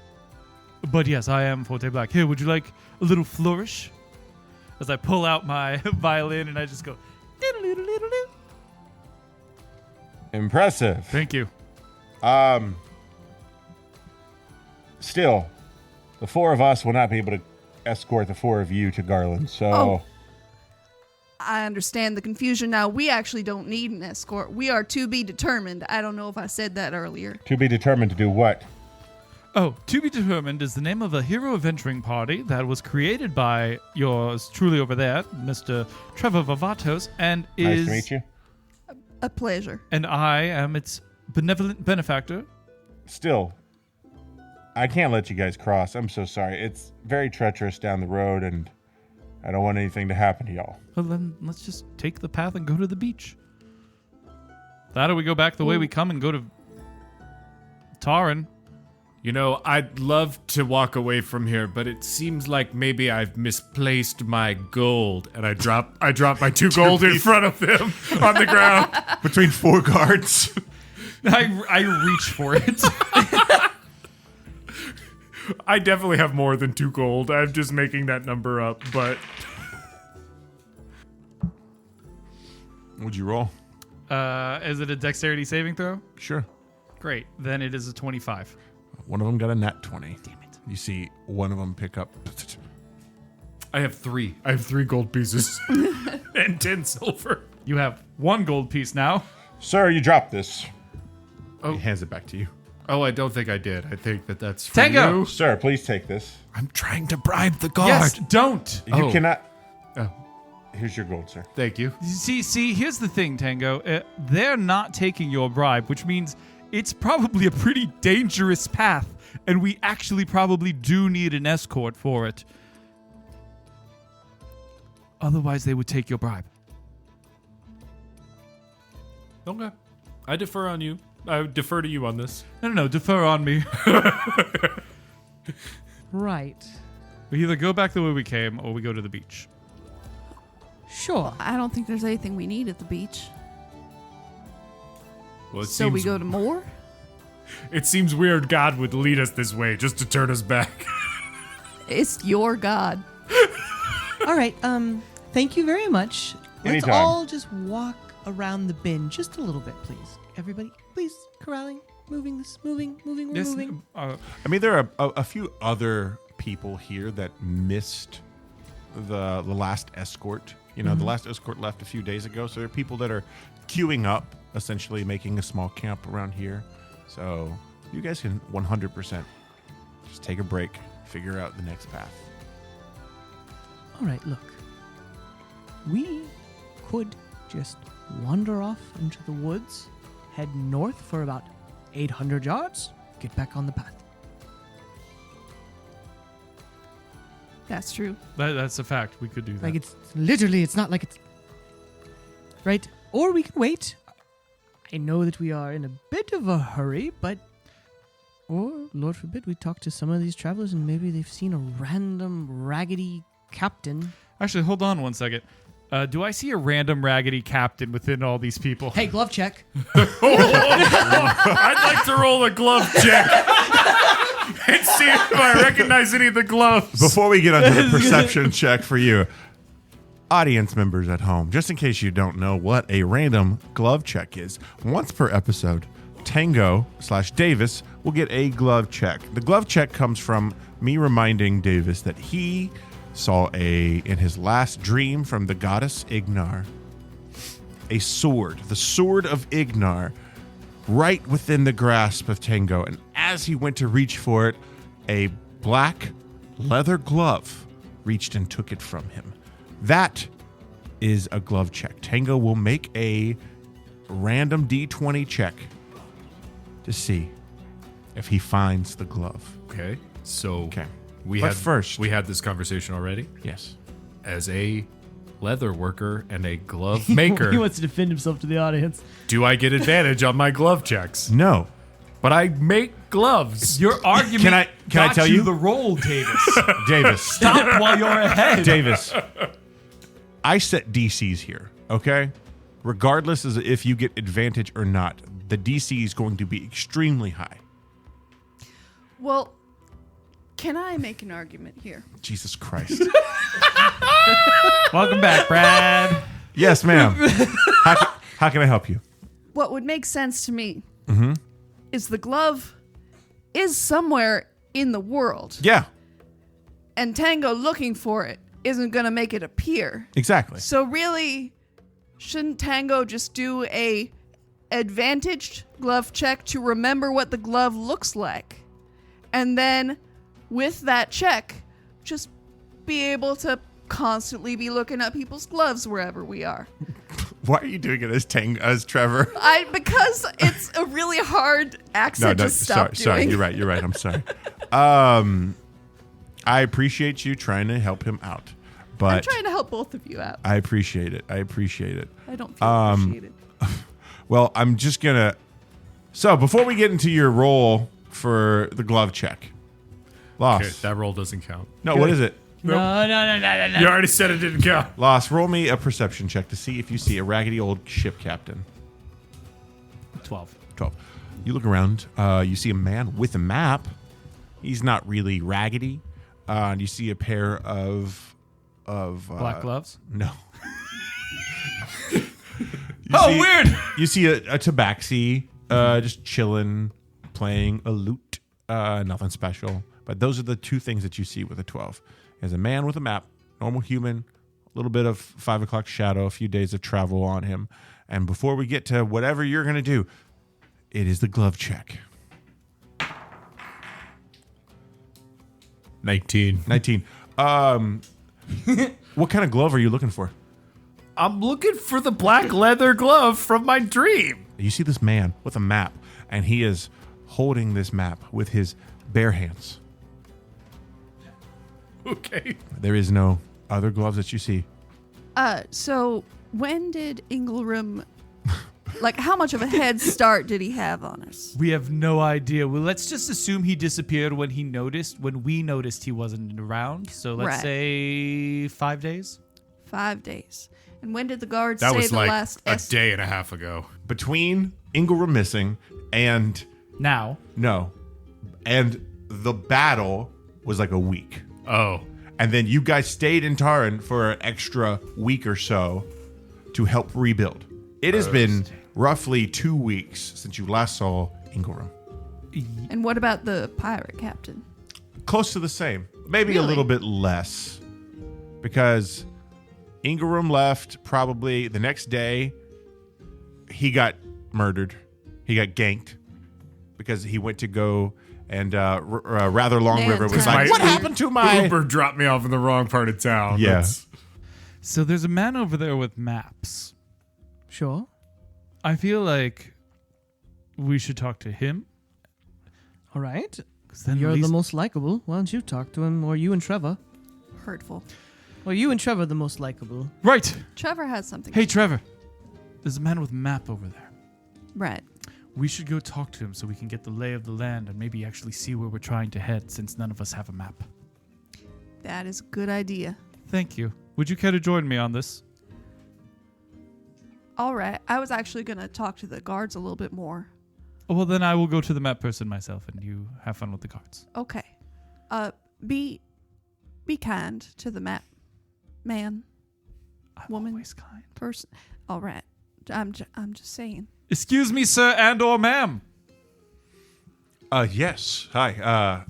But yes, I am Forte Black. Here, would you like a little flourish? As I pull out my violin and I just go, diddle-diddle-diddle-doo. Impressive. Thank you. Still, the 4 of us will not be able to escort the 4 of you to Garland, so... Oh. I understand the confusion now. We actually don't need an escort. We are to be determined. I don't know if I said that earlier. To be determined to do what? Oh, To Be Determined is the name of a hero adventuring party that was created by yours truly over there, Mr. Trevor Varvatos, and is... Nice to meet you. A pleasure. And I am its benevolent benefactor. Still, I can't let you guys cross. I'm so sorry. It's very treacherous down the road, and I don't want anything to happen to y'all. Well, then let's just take the path and go to the beach. That or we go back the way we come and go to Taran. You know, I'd love to walk away from here, but it seems like maybe I've misplaced my gold, and I drop my 2 gold in front of them on the ground. Between 4 guards. I reach for it. I definitely have more than 2 gold. I'm just making that number up, but Would you roll? Is it a dexterity saving throw? Sure. Great. Then it is a 25. One of them got a nat 20. Damn it. You see one of them pick up... I have 3. I have 3 gold pieces and 10 silver. You have 1 gold piece now. Sir, you dropped this. Oh. He hands it back to you. Oh, I don't think I did. I think that's for Tango! you. Sir, please take this. I'm trying to bribe the guard. Yes, don't. You Oh. cannot... Oh, Here's your gold, sir. thank you. See, here's the thing, Tango. They're not taking your bribe, which means it's probably a pretty dangerous path, and we actually probably do need an escort for it. Otherwise, they would take your bribe. Okay. I defer on you. I defer to you on this. No, defer on me. Right. We either go back the way we came, or we go to the beach. Sure. I don't think there's anything we need at the beach. Well, So we go to more? It seems weird God would lead us this way just to turn us back. It's your god. All right. Thank you very much. Let's Anytime. all just walk around the bin just a little bit, please. Everybody, please, corralling, moving, we're moving. I mean, there are a few other people here that missed the last escort. You know, the last escort left a few days ago. So there are people that are queuing up, essentially making a small camp around here. So you guys can 100% just take a break, figure out the next path. All right, look. We could just wander off into the woods, head north for about 800 yards, get back on the path. That's true. That's a fact. We could do that. Like, it's literally, it's not like it's... Right? Or we can wait. I know that we are in a bit of a hurry, but... Or, Lord forbid, we talk to some of these travelers and maybe they've seen a random raggedy captain. Actually, hold on one second. Do I see a random raggedy captain within all these people? Hey, glove check. I'd like to roll a glove check and see if I recognize any of the gloves. Before we get onto the perception check for you, audience members at home, just in case you don't know what a random glove check is, once per episode, Tango/Davis will get a glove check. The glove check comes from me reminding Davis that he saw in his last dream from the goddess Ignar, a sword, the sword of Ignar, right within the grasp of Tango. And as he went to reach for it, a black leather glove reached and took it from him. That is a glove check. Tango will make a random D20 check to see if he finds the glove. Okay, so Okay. we had this conversation already. Yes. As a leather worker and a glove maker, He wants to defend himself to the audience. do I get advantage on my glove checks? No. But I make gloves. Your argument Can I got tell you? the roll, Davis. Davis. Stop while you're ahead. Davis. I set DCs here, okay? Regardless of if you get advantage or not, the DC is going to be extremely high. Well, can I make an argument here? Jesus Christ. Welcome back, Brad. Yes, ma'am. How can I help you? What would make sense to me is the glove is somewhere in the world, Yeah, and Tango looking for it isn't going to make it appear. exactly. So really, shouldn't Tango just do a advantaged glove check to remember what the glove looks like? And then with that check, just be able to constantly be looking at people's gloves wherever we are. Why are you doing it as Trevor? Because it's a really hard accent to stop sorry. doing. You're right. I'm sorry. I appreciate you trying to help him out, I'm but trying to help both of you out. I appreciate it. I don't feel appreciated. Well, I'm just gonna. So before we get into your roll for the glove check, Laus. Okay, that roll doesn't count. No, what is it? No. You already said it didn't count. Laus, roll me a perception check to see if you see a raggedy old ship captain. 12. 12. You look around. You see a man with a map. He's not really raggedy. And you see a pair of Black gloves? No. Weird. You see a tabaxi just chilling, playing a lute. Nothing special. But those are the two things that you see with a 12. There's a man with a map, normal human, a little bit of 5 o'clock shadow, a few days of travel on him. And before we get to whatever you're going to do, it is the glove check. 19. 19. What kind of glove are you looking for? I'm looking for the black leather glove from my dream. You see this man with a map, and he is holding this map with his bare hands. Okay. There is no other gloves that you see. So when did Ingelram, like, how much of a head start did he have on us? We have no idea. Well, let's just assume he disappeared when we noticed he wasn't around. So let's Right. say 5 days. 5 days. And when did the guards That say was the like last a day and a half ago. Between Ingelram missing and Now, the battle was like a week. Oh. And then you guys stayed in Taran for an extra week or so to help rebuild. It has been roughly 2 weeks since you last saw Ingram. And what about the pirate captain? Close to the same. Maybe a Really? little bit less. Because Ingram left probably the next day. He got murdered. He got ganked. Because he went to go and Rather Long Man River was time. like, what happened to my... Uber dropped me off in the wrong part of town. Yeah. That's- So there's a man over there with maps. Sure. I feel like we should talk to him. All right. 'Cause then at You're least- the most likable. Why don't you talk to him, or you and Trevor? Hurtful. Well, you and Trevor are the most likable. Right. Trevor has something. Hey, Trevor. There's a man with a map over there. Right. We should go talk to him so we can get the lay of the land and maybe actually see where we're trying to head since none of us have a map. That is a good idea. Thank you. Would you care to join me on this? All right. I was actually going to talk to the guards a little bit more. Well, then I will go to the map person myself and you have fun with the cards. Okay. Be kind to the map man, I'm woman, always kind. person. All right. I'm just saying. Excuse me, sir and or ma'am. Yes. Hi.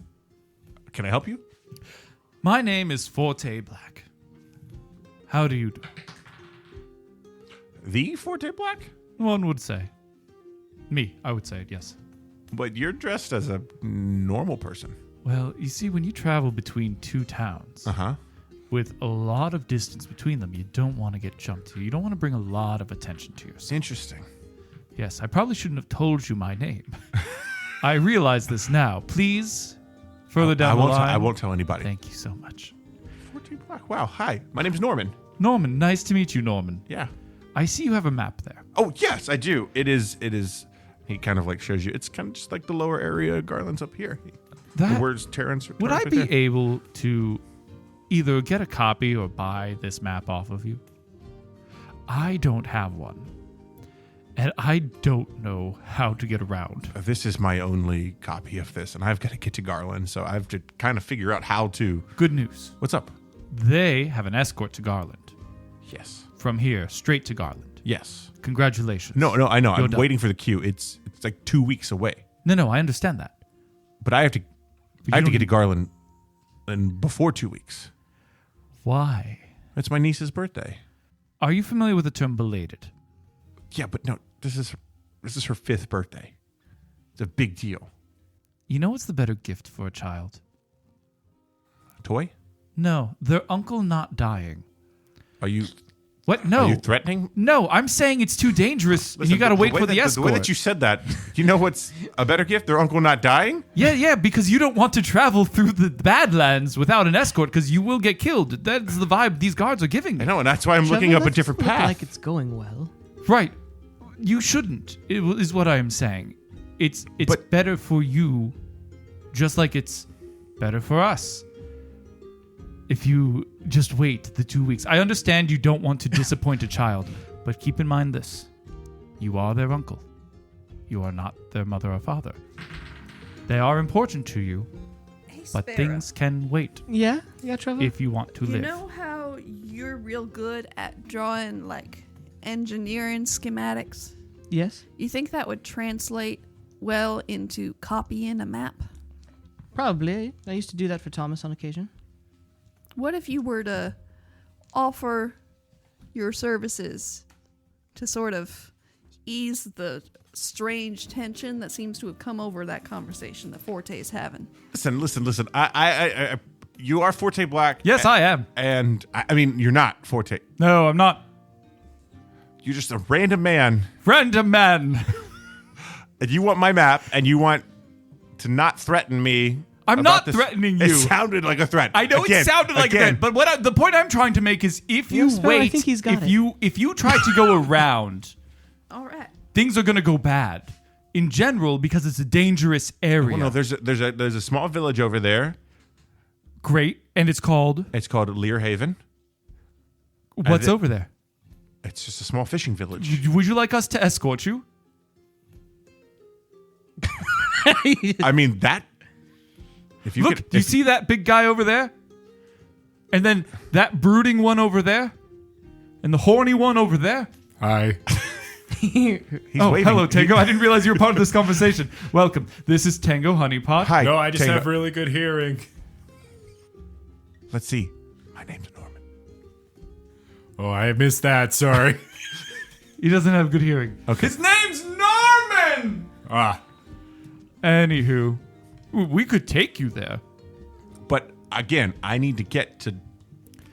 Can I help you? My name is Forte Black. How do you do? The Forte Black? One would say. Me, I would say it, yes. But you're dressed as a normal person. Well, you see, when you travel between two towns Uh-huh. with a lot of distance between them, you don't want to get jumped to. You don't want to bring a lot of attention to yourself. Interesting. Yes, I probably shouldn't have told you my name. I realize this now. Please, further down the line. I won't tell anybody. Thank you so much. Forte Black. Wow. Hi. My name's Norman. Norman, nice to meet you, Norman. Yeah. I see you have a map there. Oh, yes, I do. It is. He kind of like shows you. It's kind of just like the lower area. Garland's up here. That, The words Terrence. would I be able to either get a copy or buy this map off of you? I don't have one. And I don't know how to get around. This is my only copy of this, and I've got to get to Garland, so I have to kind of figure out how to. Good news. What's up? They have an escort to Garland. Yes. From here, straight to Garland. Yes. Congratulations. No, I know. You're I'm done. waiting for the queue. It's like 2 weeks away, No, I understand that. but I have to don't- get to Garland in before 2 weeks. Why? It's my niece's birthday. Are you familiar with the term belated? Yeah, but no, this is her 5th birthday. It's a big deal. You know what's the better gift for a child? Toy? No, their uncle not dying. Are you? What? No. Are you threatening? No, I'm saying it's too dangerous and Listen, you gotta wait way for the that- escort. The way that you said that, you know what's a better gift? Their uncle not dying? Yeah, because you don't want to travel through the Badlands without an escort because you will get killed. That's the vibe these guards are giving I me. know, and that's why I'm looking Trevor, up a that different doesn't look path. like it's going well. Right. You shouldn't, is what I am saying. It's But- better for you, just like it's better for us. If you just wait the 2 weeks. I understand you don't want to disappoint a child, but keep in mind this. You are their uncle. You are not their mother or father. They are important to you, Hey, but Sparrow, things can wait Yeah, Trevor. if you want to you live. know how you're real good at drawing like engineering schematics? Yes, You think that would translate well into copying a map? probably. I used to do that for Thomas on occasion. What if you were to offer your services to sort of ease the strange tension that seems to have come over that conversation that Forte is having? Listen. I you are Forte Black. Yes, I am. And I mean, you're not Forte. No, I'm not. You're just a random man, Random man. and you want my map, and you want to not threaten me. I'm about not this. threatening It you. sounded like a threat. I know Again, it sounded like again. that, but the point I'm trying to make is if you Yes, Sparrow, I wait, think he's got if you try to go around, All right. things are going to go bad in general because it's a dangerous area. Well, no, there's a small village over there. Great, and it's called It's called Lear Haven. what's it- over there? It's just a small fishing village. Would you like us to escort you? I mean that. If you Look, could, you if- see that big guy over there? And then that brooding one over there? And the horny one over there? Hi. He's Oh, waving. hello, Tango. I didn't realize you were part of this conversation. Welcome. This is Tango Honeypot. Hi. No, I just Tango. have really good hearing. Let's see. My name's Norman. Oh, I missed that. Sorry. He doesn't have good hearing. Okay. His name's Norman! Anywho, we could take you there. But again, I need to get to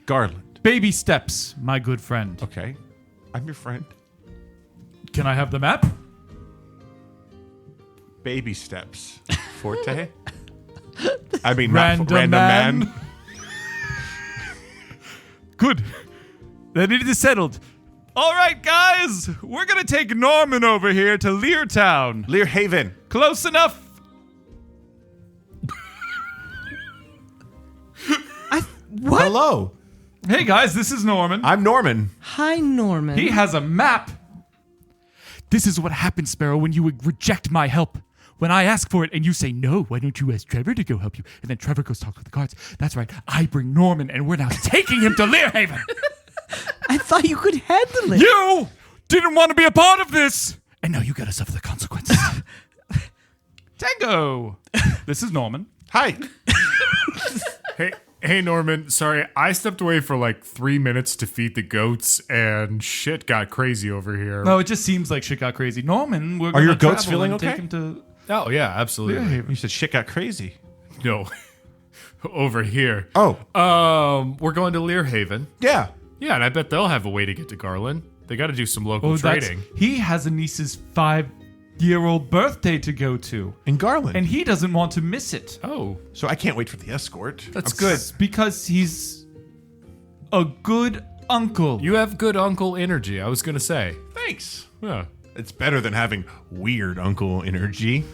Garland. Baby steps, my good friend. Okay. I'm your friend. Can I have the map? Baby steps. Forte? I mean, Random not random man. Good. Then it is settled. All right, guys. We're going to take Norman over here to Leartown. Lear Haven. Close enough. What? Hello. Hey, guys. This is Norman. I'm Norman. Hi, Norman. He has a map. This is what happens, Sparrow, when you reject my help. When I ask for it and you say no, why don't you ask Trevor to go help you? And then Trevor goes talk with the guards. That's right. I bring Norman, and we're now taking him to Learhaven. I thought you could handle it. You didn't want to be a part of this, and now you got to suffer the consequences. Tango. This is Norman. Hi. Hey, Norman. Sorry, I stepped away for like 3 minutes to feed the goats, and shit got crazy over here. No, it just seems like shit got crazy. Norman, we're Are going your to goats feeling and take okay? him to Oh, yeah, absolutely. Learhaven. You said shit got crazy. No, over here. Oh. We're going to Learhaven. Yeah. Yeah, and I bet they'll have a way to get to Garland. They got to do some local Oh, trading. he has a niece's 5-year-old birthday to go to, In Garland. and he doesn't want to miss it. Oh, so I can't wait for the escort. that's good. Because he's a good uncle. You have good uncle energy, I was going to say. Thanks. Yeah. It's better than having weird uncle energy.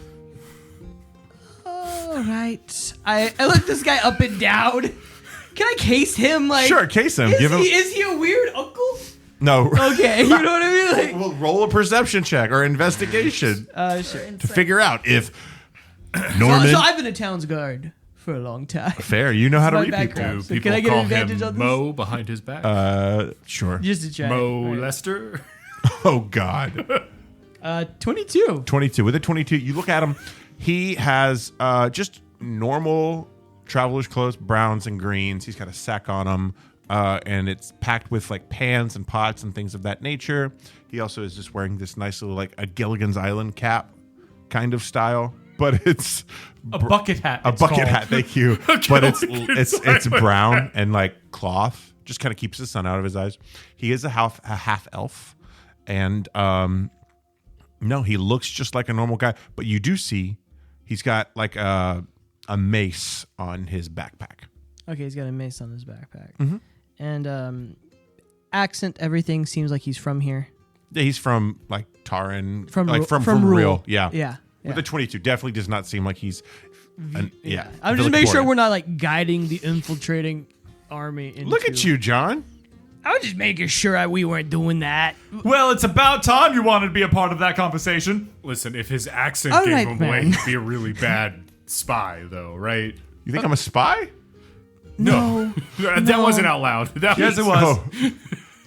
All right. I look this guy up and down. Can I case him? Like, Sure, case him. Is, Give him. is he a weird uncle? No. Okay, you know what I mean? Like, We'll roll a perception check or investigation sure. to figure out if Norman. So I've been a town's guard for a long time. Fair. You know how to My read people. background. So People can I get call an advantage him on this? Mo behind his back. Sure. Just to check. Mo Right. Lester. Oh God. 22. 22. With a 22, you look at him. He has just normal traveler's clothes, browns and greens. He's got a sack on him, and it's packed with like pans and pots and things of that nature. He also is just wearing this nice little like a Gilligan's Island cap kind of style, but it's A bucket hat. a it's bucket called. hat. Thank you. But it's Gilligan's brown and like cloth. Just kind of keeps the sun out of his eyes. He is a half elf, and no, he looks just like a normal guy. But you do see he's got like a mace on his backpack. Okay, he's got a mace on his backpack. Mhm. And accent, everything seems like he's from here. Yeah, he's from like Taran, From like Ru- from from real. Rule. Yeah. Yeah. With the 22, definitely does not seem like he's. Yeah. I'm just making sure Villicorn. we're not like guiding the infiltrating army into. Look at you, John. I was just making sure we weren't doing that. Well, it's about time you wanted to be a part of that conversation. Listen, if his accent All gave right, him away, man. he'd be a really bad spy, though, right? You think I'm a spy? No. That wasn't out loud. That Yes, was, it was. Oh.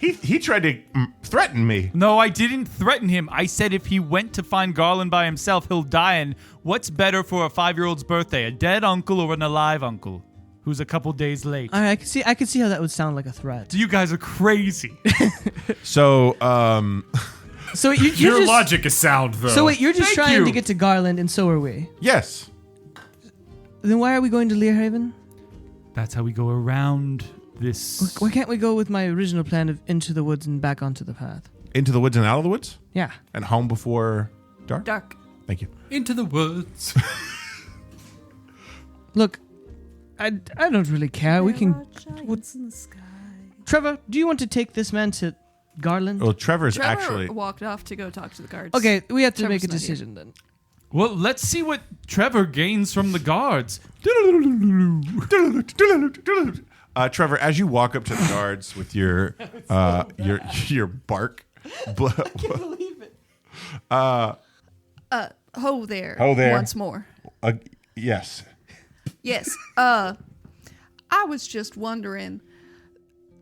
He tried to threaten me. No, I didn't threaten him. I said if he went to find Garland by himself, he'll die. And what's better for a 5-year-old's birthday, a dead uncle or an alive uncle who's a couple days late? All right, I could see how that would sound like a threat. So you guys are crazy. So, So Your you're just, logic is sound, though. So wait, you're just Thank trying you. to get to Garland, and so are we. yes. Then why are we going to Learhaven? That's how we go around this. Why can't we go with my original plan of into the woods and back onto the path? Into the woods and out of the woods? Yeah. And home before dark? Dark. Thank you. Into the woods. Look, I don't really care. We can. Trevor, do you want to take this man to Garland? Well, Trevor's Trevor actually. walked off to go talk to the guards. Okay, we have to Trevor's make a not here. decision then. Well, let's see what Trevor gains from the guards. Trevor, as you walk up to the guards with your bark, Believe it. Ho there. Ho there. Once more. yes. Yes. I was just wondering.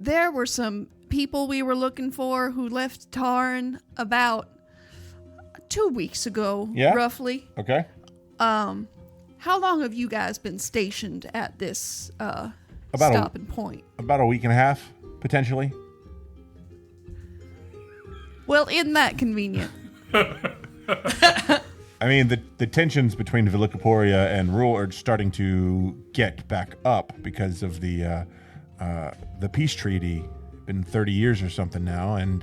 There were some people we were looking for who left Tarn about 2 weeks ago, Yeah? roughly. Okay. How long have you guys been stationed at this About stopping point? About a week and a half, potentially. Well, isn't that convenient? I mean, the tensions between Villicaporia and Rule are starting to get back up because of the peace treaty. Been 30 years or something now, and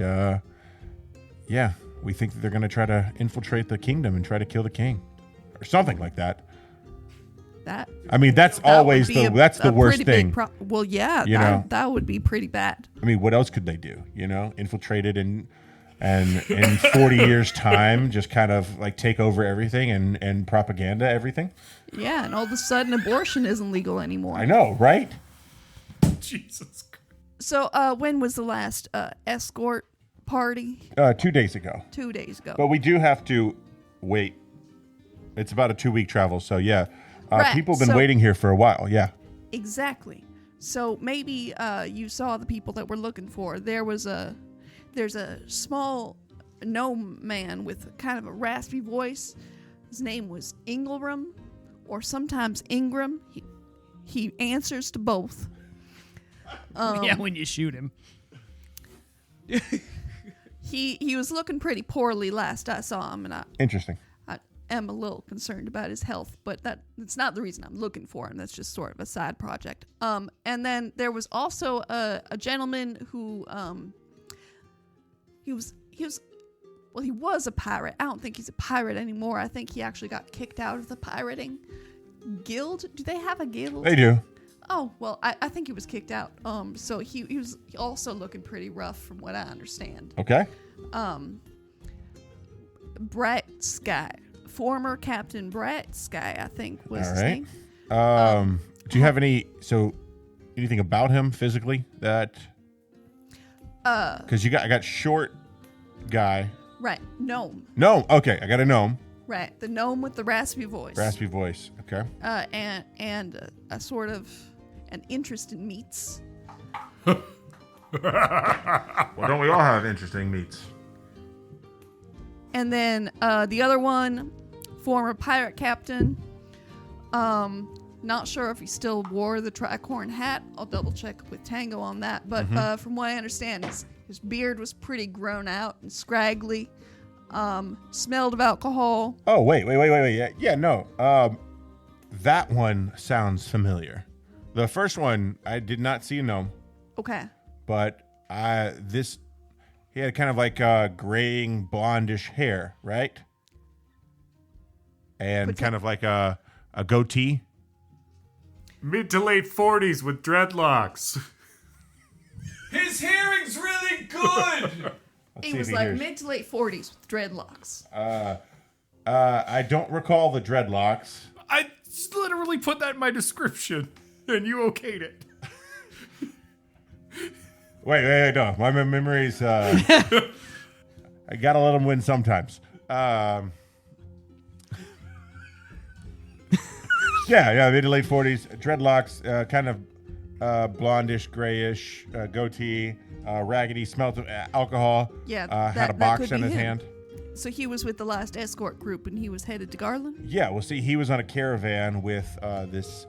yeah, we think that they're going to try to infiltrate the kingdom and try to kill the king, or something like that. That I mean, that's that would always be that's the a worst pretty big thing. well, yeah, You know? that would be pretty bad. I mean, what else could they do? You know, infiltrate it and in 40 years' time, just kind of like take over everything and propaganda everything. Yeah, and all of a sudden, abortion isn't legal anymore. I know, right? Jesus Christ. So, when was the last escort party? 2 days ago. 2 days ago. But we do have to wait. It's about a 2-week travel, so yeah. Right, People have been so- waiting here for a while, yeah. Exactly. So maybe you saw the people that we're looking for. There's a small gnome man with kind of a raspy voice. His name was Ingram, or sometimes Ingram. He answers to both. Yeah, when you shoot him. He was looking pretty poorly last I saw him, and I Interesting. am a little concerned about his health, but that's not the reason I'm looking for him. That's just sort of a side project. And then there was also a gentleman who he was a pirate. I don't think he's a pirate anymore. I think he actually got kicked out of the pirating guild. Do they have a guild? They do. Oh, well, I think he was kicked out. So he was also looking pretty rough from what I understand. Okay. Brett Sky. Former Captain Brett Sky, I think was All his right. name. Do you have anything about him physically that? Because I got short guy. Right, gnome. No, okay, I got a gnome. Right, the gnome with the raspy voice. Raspy voice. Okay. And a sort of an interest in meats. Well, don't we all have interesting meats? And then the other one, former pirate captain. Not sure if he still wore the tricorn hat. I'll double check with Tango on that. But from what I understand, his beard was pretty grown out and scraggly. Smelled of alcohol. Oh, wait. Yeah, no. That one sounds familiar. The first one, I did not see a gnome, Okay. but he had kind of like graying blondish hair, right? And kind of like a goatee. Mid to late 40s with dreadlocks. His hearing's really good. He was like mid to late 40s with dreadlocks. I don't recall the dreadlocks. I literally put that in my description, and you okayed it. Wait, no. My memories, I gotta let them win sometimes. Yeah, mid to late 40s, dreadlocks, kind of blondish, grayish, goatee, raggedy, smelled of alcohol. Yeah, had a that box could in be his him. hand. So he was with the last escort group and he was headed to Garland? Yeah, well, see, he was on a caravan with this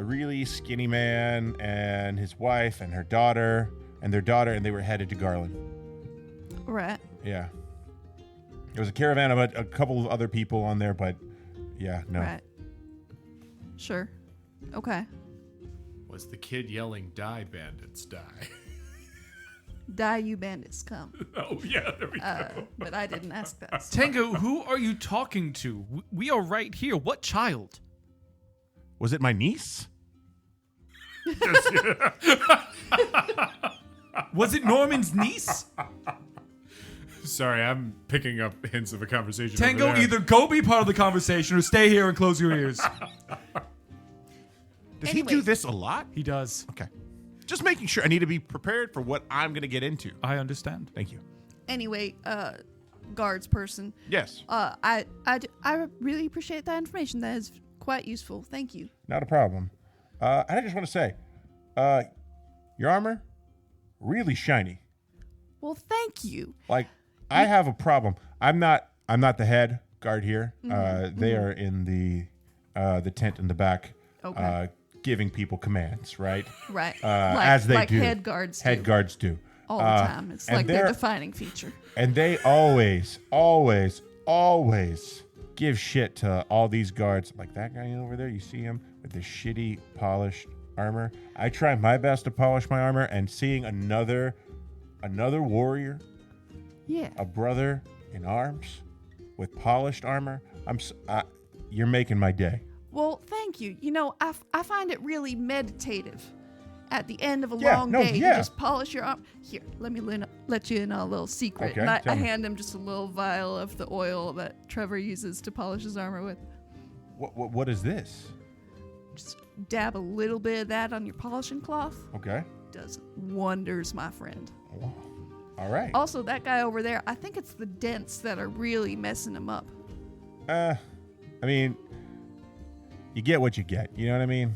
really skinny man and his wife and their daughter, and they were headed to Garland. Right. Yeah. There was a caravan of a couple of other people on there, but yeah, no. Right. Sure. Okay. Was the kid yelling, "Die, bandits, die"? Die, you bandits, come. Oh, yeah, there we go. But I didn't ask that. so- Tango, who are you talking to? We are right here. What child? Was it my niece? Was it Norman's niece? Sorry, I'm picking up hints of a conversation. Tango, over there. either go be part of the conversation or stay here and close your ears. Does Anyway. he do this a lot? He does. Okay. Just making sure I need to be prepared for what I'm going to get into. I understand. Thank you. Anyway, guards person. Yes. I really appreciate that information. That is quite useful. Thank you. Not a problem. I just want to say, your armor, really shiny. Well, thank you. Like, I have a problem. I'm not I'm not the head guard here. They are in the tent in the back, Okay. giving people commands, right? Right. As they like do. head guards do. Head guards do. all the time. It's and like their they're- defining feature. And they always, always, always give shit to all these guards. Like that guy over there, you see him with the shitty polished armor. I try my best to polish my armor, and seeing another warrior, Yeah. a brother in arms with polished armor, you're making my day. Well, thank you. You know, I find it really meditative at the end of a Yeah, long no, day yeah. to just polish your arm. Here, let me let you in on a little secret. Okay, And I tell me. hand him just a little vial of the oil that Trevor uses to polish his armor with. What is this? Just dab a little bit of that on your polishing cloth. Okay. Does wonders, my friend. Wow. All right. Also, that guy over there, I think it's the dents that are really messing him up. I mean, you get what you get. You know what I mean?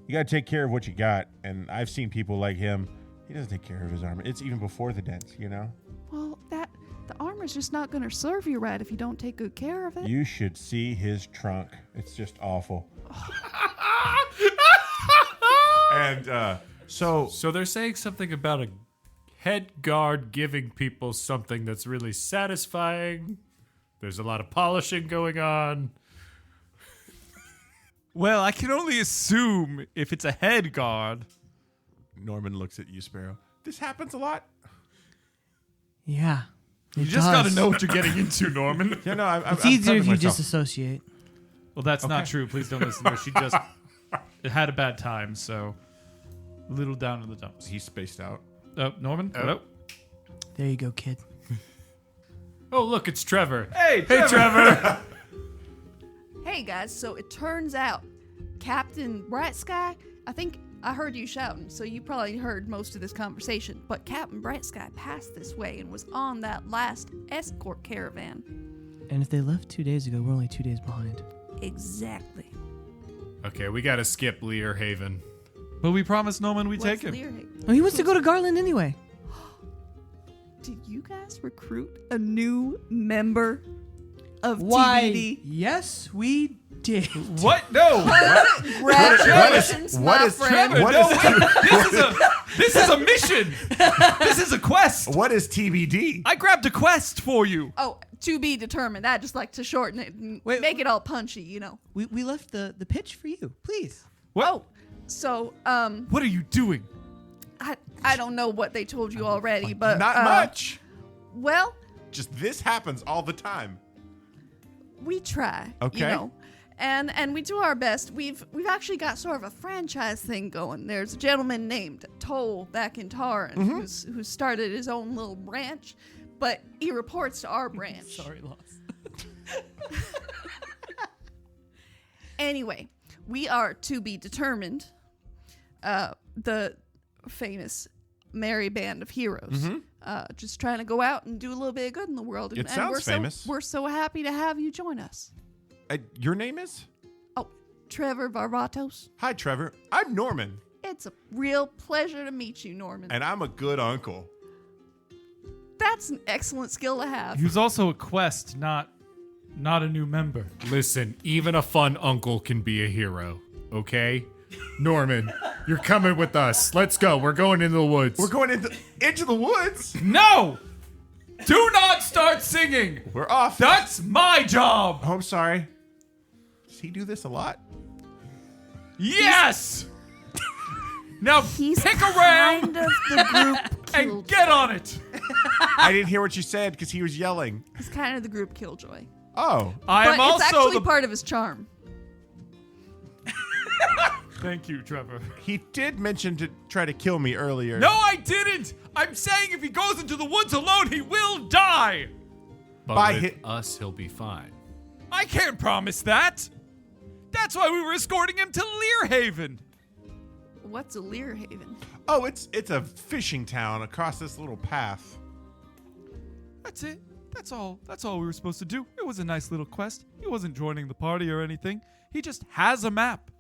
You got to take care of what you got. And I've seen people like him. He doesn't take care of his armor. It's even before the dents, you know? Well, the armor's just not going to serve you right if you don't take good care of it. You should see his trunk. It's just awful. And so they're saying something about a head guard giving people something that's really satisfying. There's a lot of polishing going on. Well, I can only assume if it's a head guard. Norman looks at you, Sparrow. This happens a lot. Yeah. You just got to know what you're getting into, Norman. Yeah, no, I'm It's easier prepping if you myself. disassociate. Well, that's not true. Please don't listen to her. She just had a bad time, so a little down in the dumps. He's spaced out. Oh, Norman? Hello? There you go, kid. Oh, look, it's Trevor. Hey, Trevor. Hey guys, so it turns out Captain Bright Sky, I think I heard you shouting, so you probably heard most of this conversation, but Captain Bright Sky passed this way and was on that last escort caravan. And if they left 2 days ago, we're only 2 days behind. Exactly. Okay, we gotta skip Lear Haven. But we promised Norman we'd What's take him. Learhaven? Oh, he wants to go to Garland anyway. Did you guys recruit a new member of Why? TBD? Yes, we did. What? No. Congratulations, my friend. This is a mission. This is a quest. What is TBD? I grabbed a quest for you. Oh, to be determined. I just like to shorten it and Wait, make it all punchy, you know. We left the pitch for you. Please. Oh, so What are you doing? I don't know what they told you already, but Not much. Well, Just this happens all the time. we try. Okay. You know, and we do our best. We've actually got sort of a franchise thing going. There's a gentleman named Toll back in Taran who started his own little branch, but he reports to our branch. Sorry, Laus. Anyway, we are to be determined. The famous merry band of heroes. Just trying to go out and do a little bit of good in the world. It sounds we're famous. We're so happy to have you join us. Your name is? Oh, Trevor Varvatos. Hi, Trevor. I'm Norman, It's a real pleasure to meet you, Norman. and I'm a good uncle. That's an excellent skill to have. He was also a quest, not a new member. Listen, even a fun uncle can be a hero, okay? Norman, you're coming with us. Let's go. We're going into the woods. We're going into the woods. No! Do not start singing! We're off. That's my job! Oh, I'm sorry. Does he do this a lot? Yes! Now He's pick a kind round of the group and killjoy. get on it! I didn't hear what you said because he was yelling. He's kind of the group killjoy. Oh. I But am it's also actually the... part of his charm. Thank you, Trevor. He did mention to try to kill me earlier. No, I didn't! I'm saying if he goes into the woods alone, he will die! But By with hit- us, he'll be fine. I can't promise that! That's why we were escorting him to Learhaven! What's a Learhaven? Oh, it's a fishing town across this little path. That's it. That's all we were supposed to do. It was a nice little quest. He wasn't joining the party or anything. He just has a map.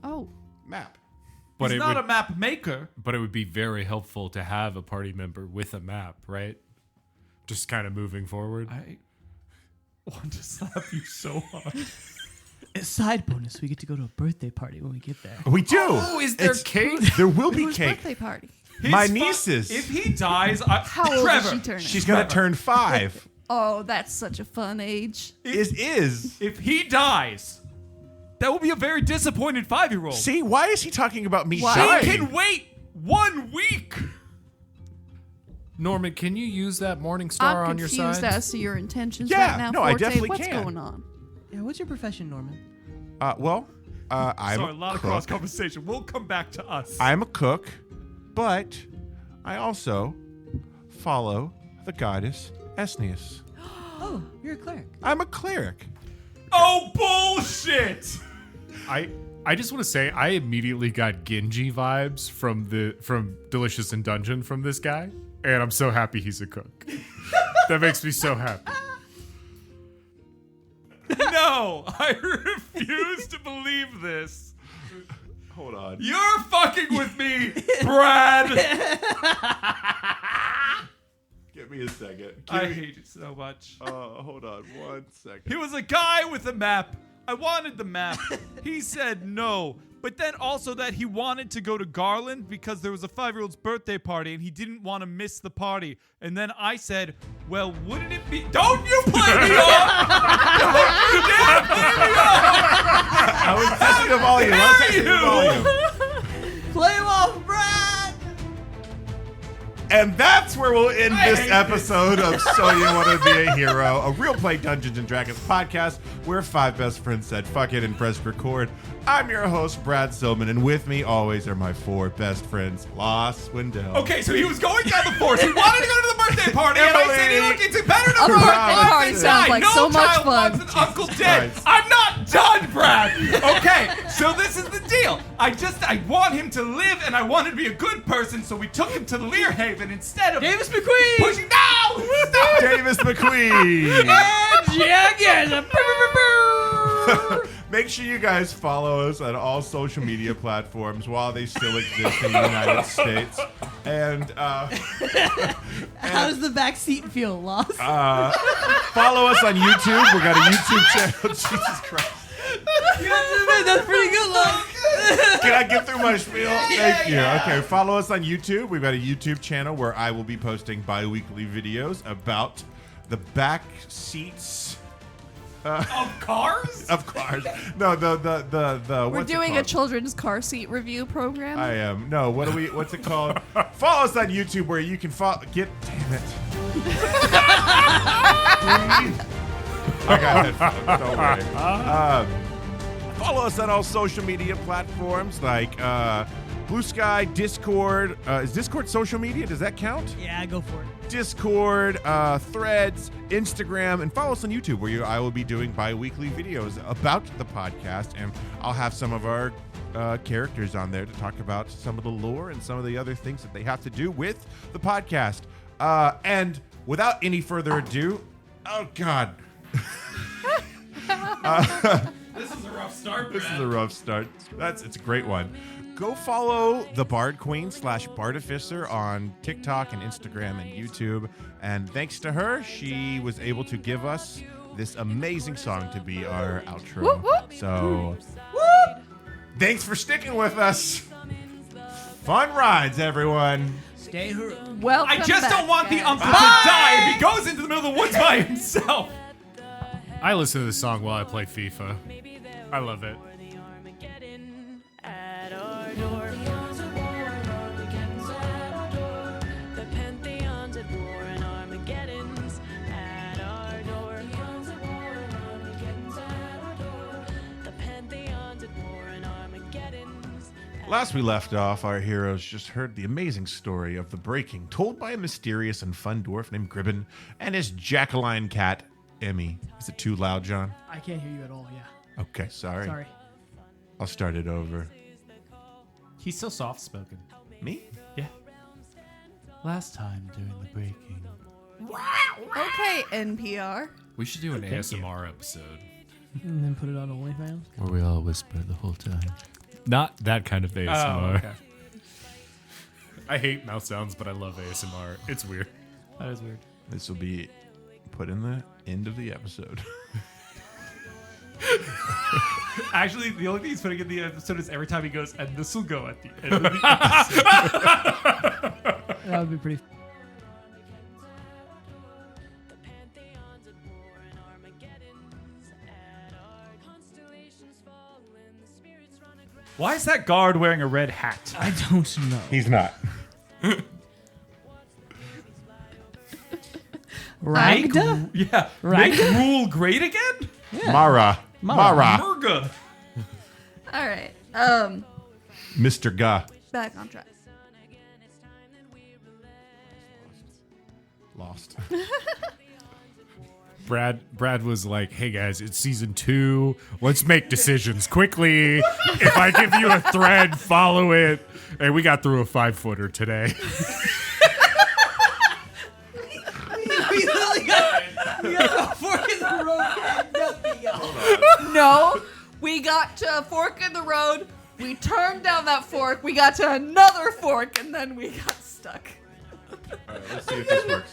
Oh, Map. But He's it not would, a map maker. but it would be very helpful to have a party member with a map, right? Just kind of moving forward. want to slap you so hard. A side bonus, we get to go to a birthday party when we get there. We do. Oh, is there cake? There will be Whose cake. birthday party? My niece's. If he dies, How old Trevor, is she turning? She's gonna turn 5. Oh, that's such a fun age. Is. if he dies, that will be a very disappointed 5-year-old. See, why is he talking about me Why? dying? He can wait 1 week. Norman, can you use that morning star I'm on your confused side? as to your intentions Yeah, right now, no, I Forte. definitely What's can. going on? Yeah, what's your profession, Norman? I'm Sorry, a a lot of cook. cross conversation. We'll come back to us. I'm a cook, but I also follow the goddess Esnius. Oh, you're a cleric. I'm a cleric. Oh, bullshit! I just want to say I immediately got Genji vibes from Delicious in Dungeon from this guy, and I'm so happy he's a cook. That makes me so happy. No, I refuse to believe this. Hold on. You're fucking with me, Brad. Give me a second. I hate it so much. Hold on 1 second. He was a guy with a map. I wanted the map. He said no. But then also that he wanted to go to Garland because there was a 5-year-old's birthday party and he didn't want to miss the party. And then I said, well, wouldn't it be... Don't you play me off! Don't you dare play me off! I was testing the volume. I was testing the volume. Play him off, Brad! And that's where we'll end this episode of So You Want to Be a Hero, a real play Dungeons & Dragons podcast where 5 best friends said fuck it and pressed record. I'm your host, Brad Silman, and with me always are my 4 best friends, Laus, Weindel. Okay, so he was going down the force. He wanted to go to the birthday party, and I said, Emily. look, it's better to A birthday Promise. party sounds like no so much child fun. wants an uncle dead. Christ. I'm not done, Brad. Okay, so this is the deal. I want him to live, and I want him to be a good person, so we took him to Learhaven instead of Davis McQueen! pushing. No! Stop! Davis McQueen. Yeah, Garza! Make sure you guys follow us on all social media platforms while they still exist in the United States. And How does the back seat feel, Lost? follow us on YouTube. We got a YouTube channel. Jesus Christ. That's pretty good, Lost. Can I get through my spiel? Thank you. Okay, follow us on YouTube. We've got a YouTube channel where I will be posting bi-weekly videos about the back seats Of cars? of cars. No, the We're what's it doing a called? children's car seat review program. I am. No, what's it called? Follow us on YouTube where you can follow. Damn it. I got headphones. Don't worry. Follow us on all social media platforms like Blue Sky, Discord. Is Discord social media? Does that count? Yeah, go for it. Discord, Threads, Instagram, and follow us on YouTube where I will be doing bi-weekly videos about the podcast, and I'll have some of our characters on there to talk about some of the lore and some of the other things that they have to do with the podcast. And without any further ado, oh God. This is a rough start, Brad. This is a rough start. It's a great one. Go follow the Bard Queen /Bartificer on TikTok and Instagram and YouTube. And thanks to her, she was able to give us this amazing song to be our outro. Whoop, whoop. So, thanks for sticking with us. Fun rides, everyone. Stay hurry. Welcome I just back, don't want the guys. uncle to die if he goes into the middle of the woods by himself. I listen to this song while I play FIFA. I love it. Last we left off, our heroes just heard the amazing story of the breaking told by a mysterious and fun dwarf named Gribben and his Jacqueline cat, Emmy. Is it too loud, John? I can't hear you at all, yeah. Okay, sorry. Sorry. I'll start it over. He's so soft-spoken. Me? Yeah. Last time during the breaking. Okay, NPR. We should do an Thank you. ASMR episode. And then put it on OnlyFans. Where we all whisper the whole time. Not that kind of ASMR. Oh, okay. I hate mouth sounds, but I love ASMR. It's weird. That is weird. This will be put in the end of the episode. Actually, the only thing he's putting in the episode is every time he goes, and this will go at the end of the episode. That would be pretty. Why is that guard wearing a red hat? I don't know. He's not. Ragda? Yeah. Right? Make rule great again? Mara. Murga. All right. Mr. Ga. Back on track. Lost. Brad was like, "Hey guys, it's season 2. Let's make decisions quickly. If I give you a thread, follow it." And we got through a 5-footer today. We literally got a fork in the road and nothing else. No, we got to a fork in the road. We turned down that fork. We got to another fork, and then we got stuck. All right, let's see if this works.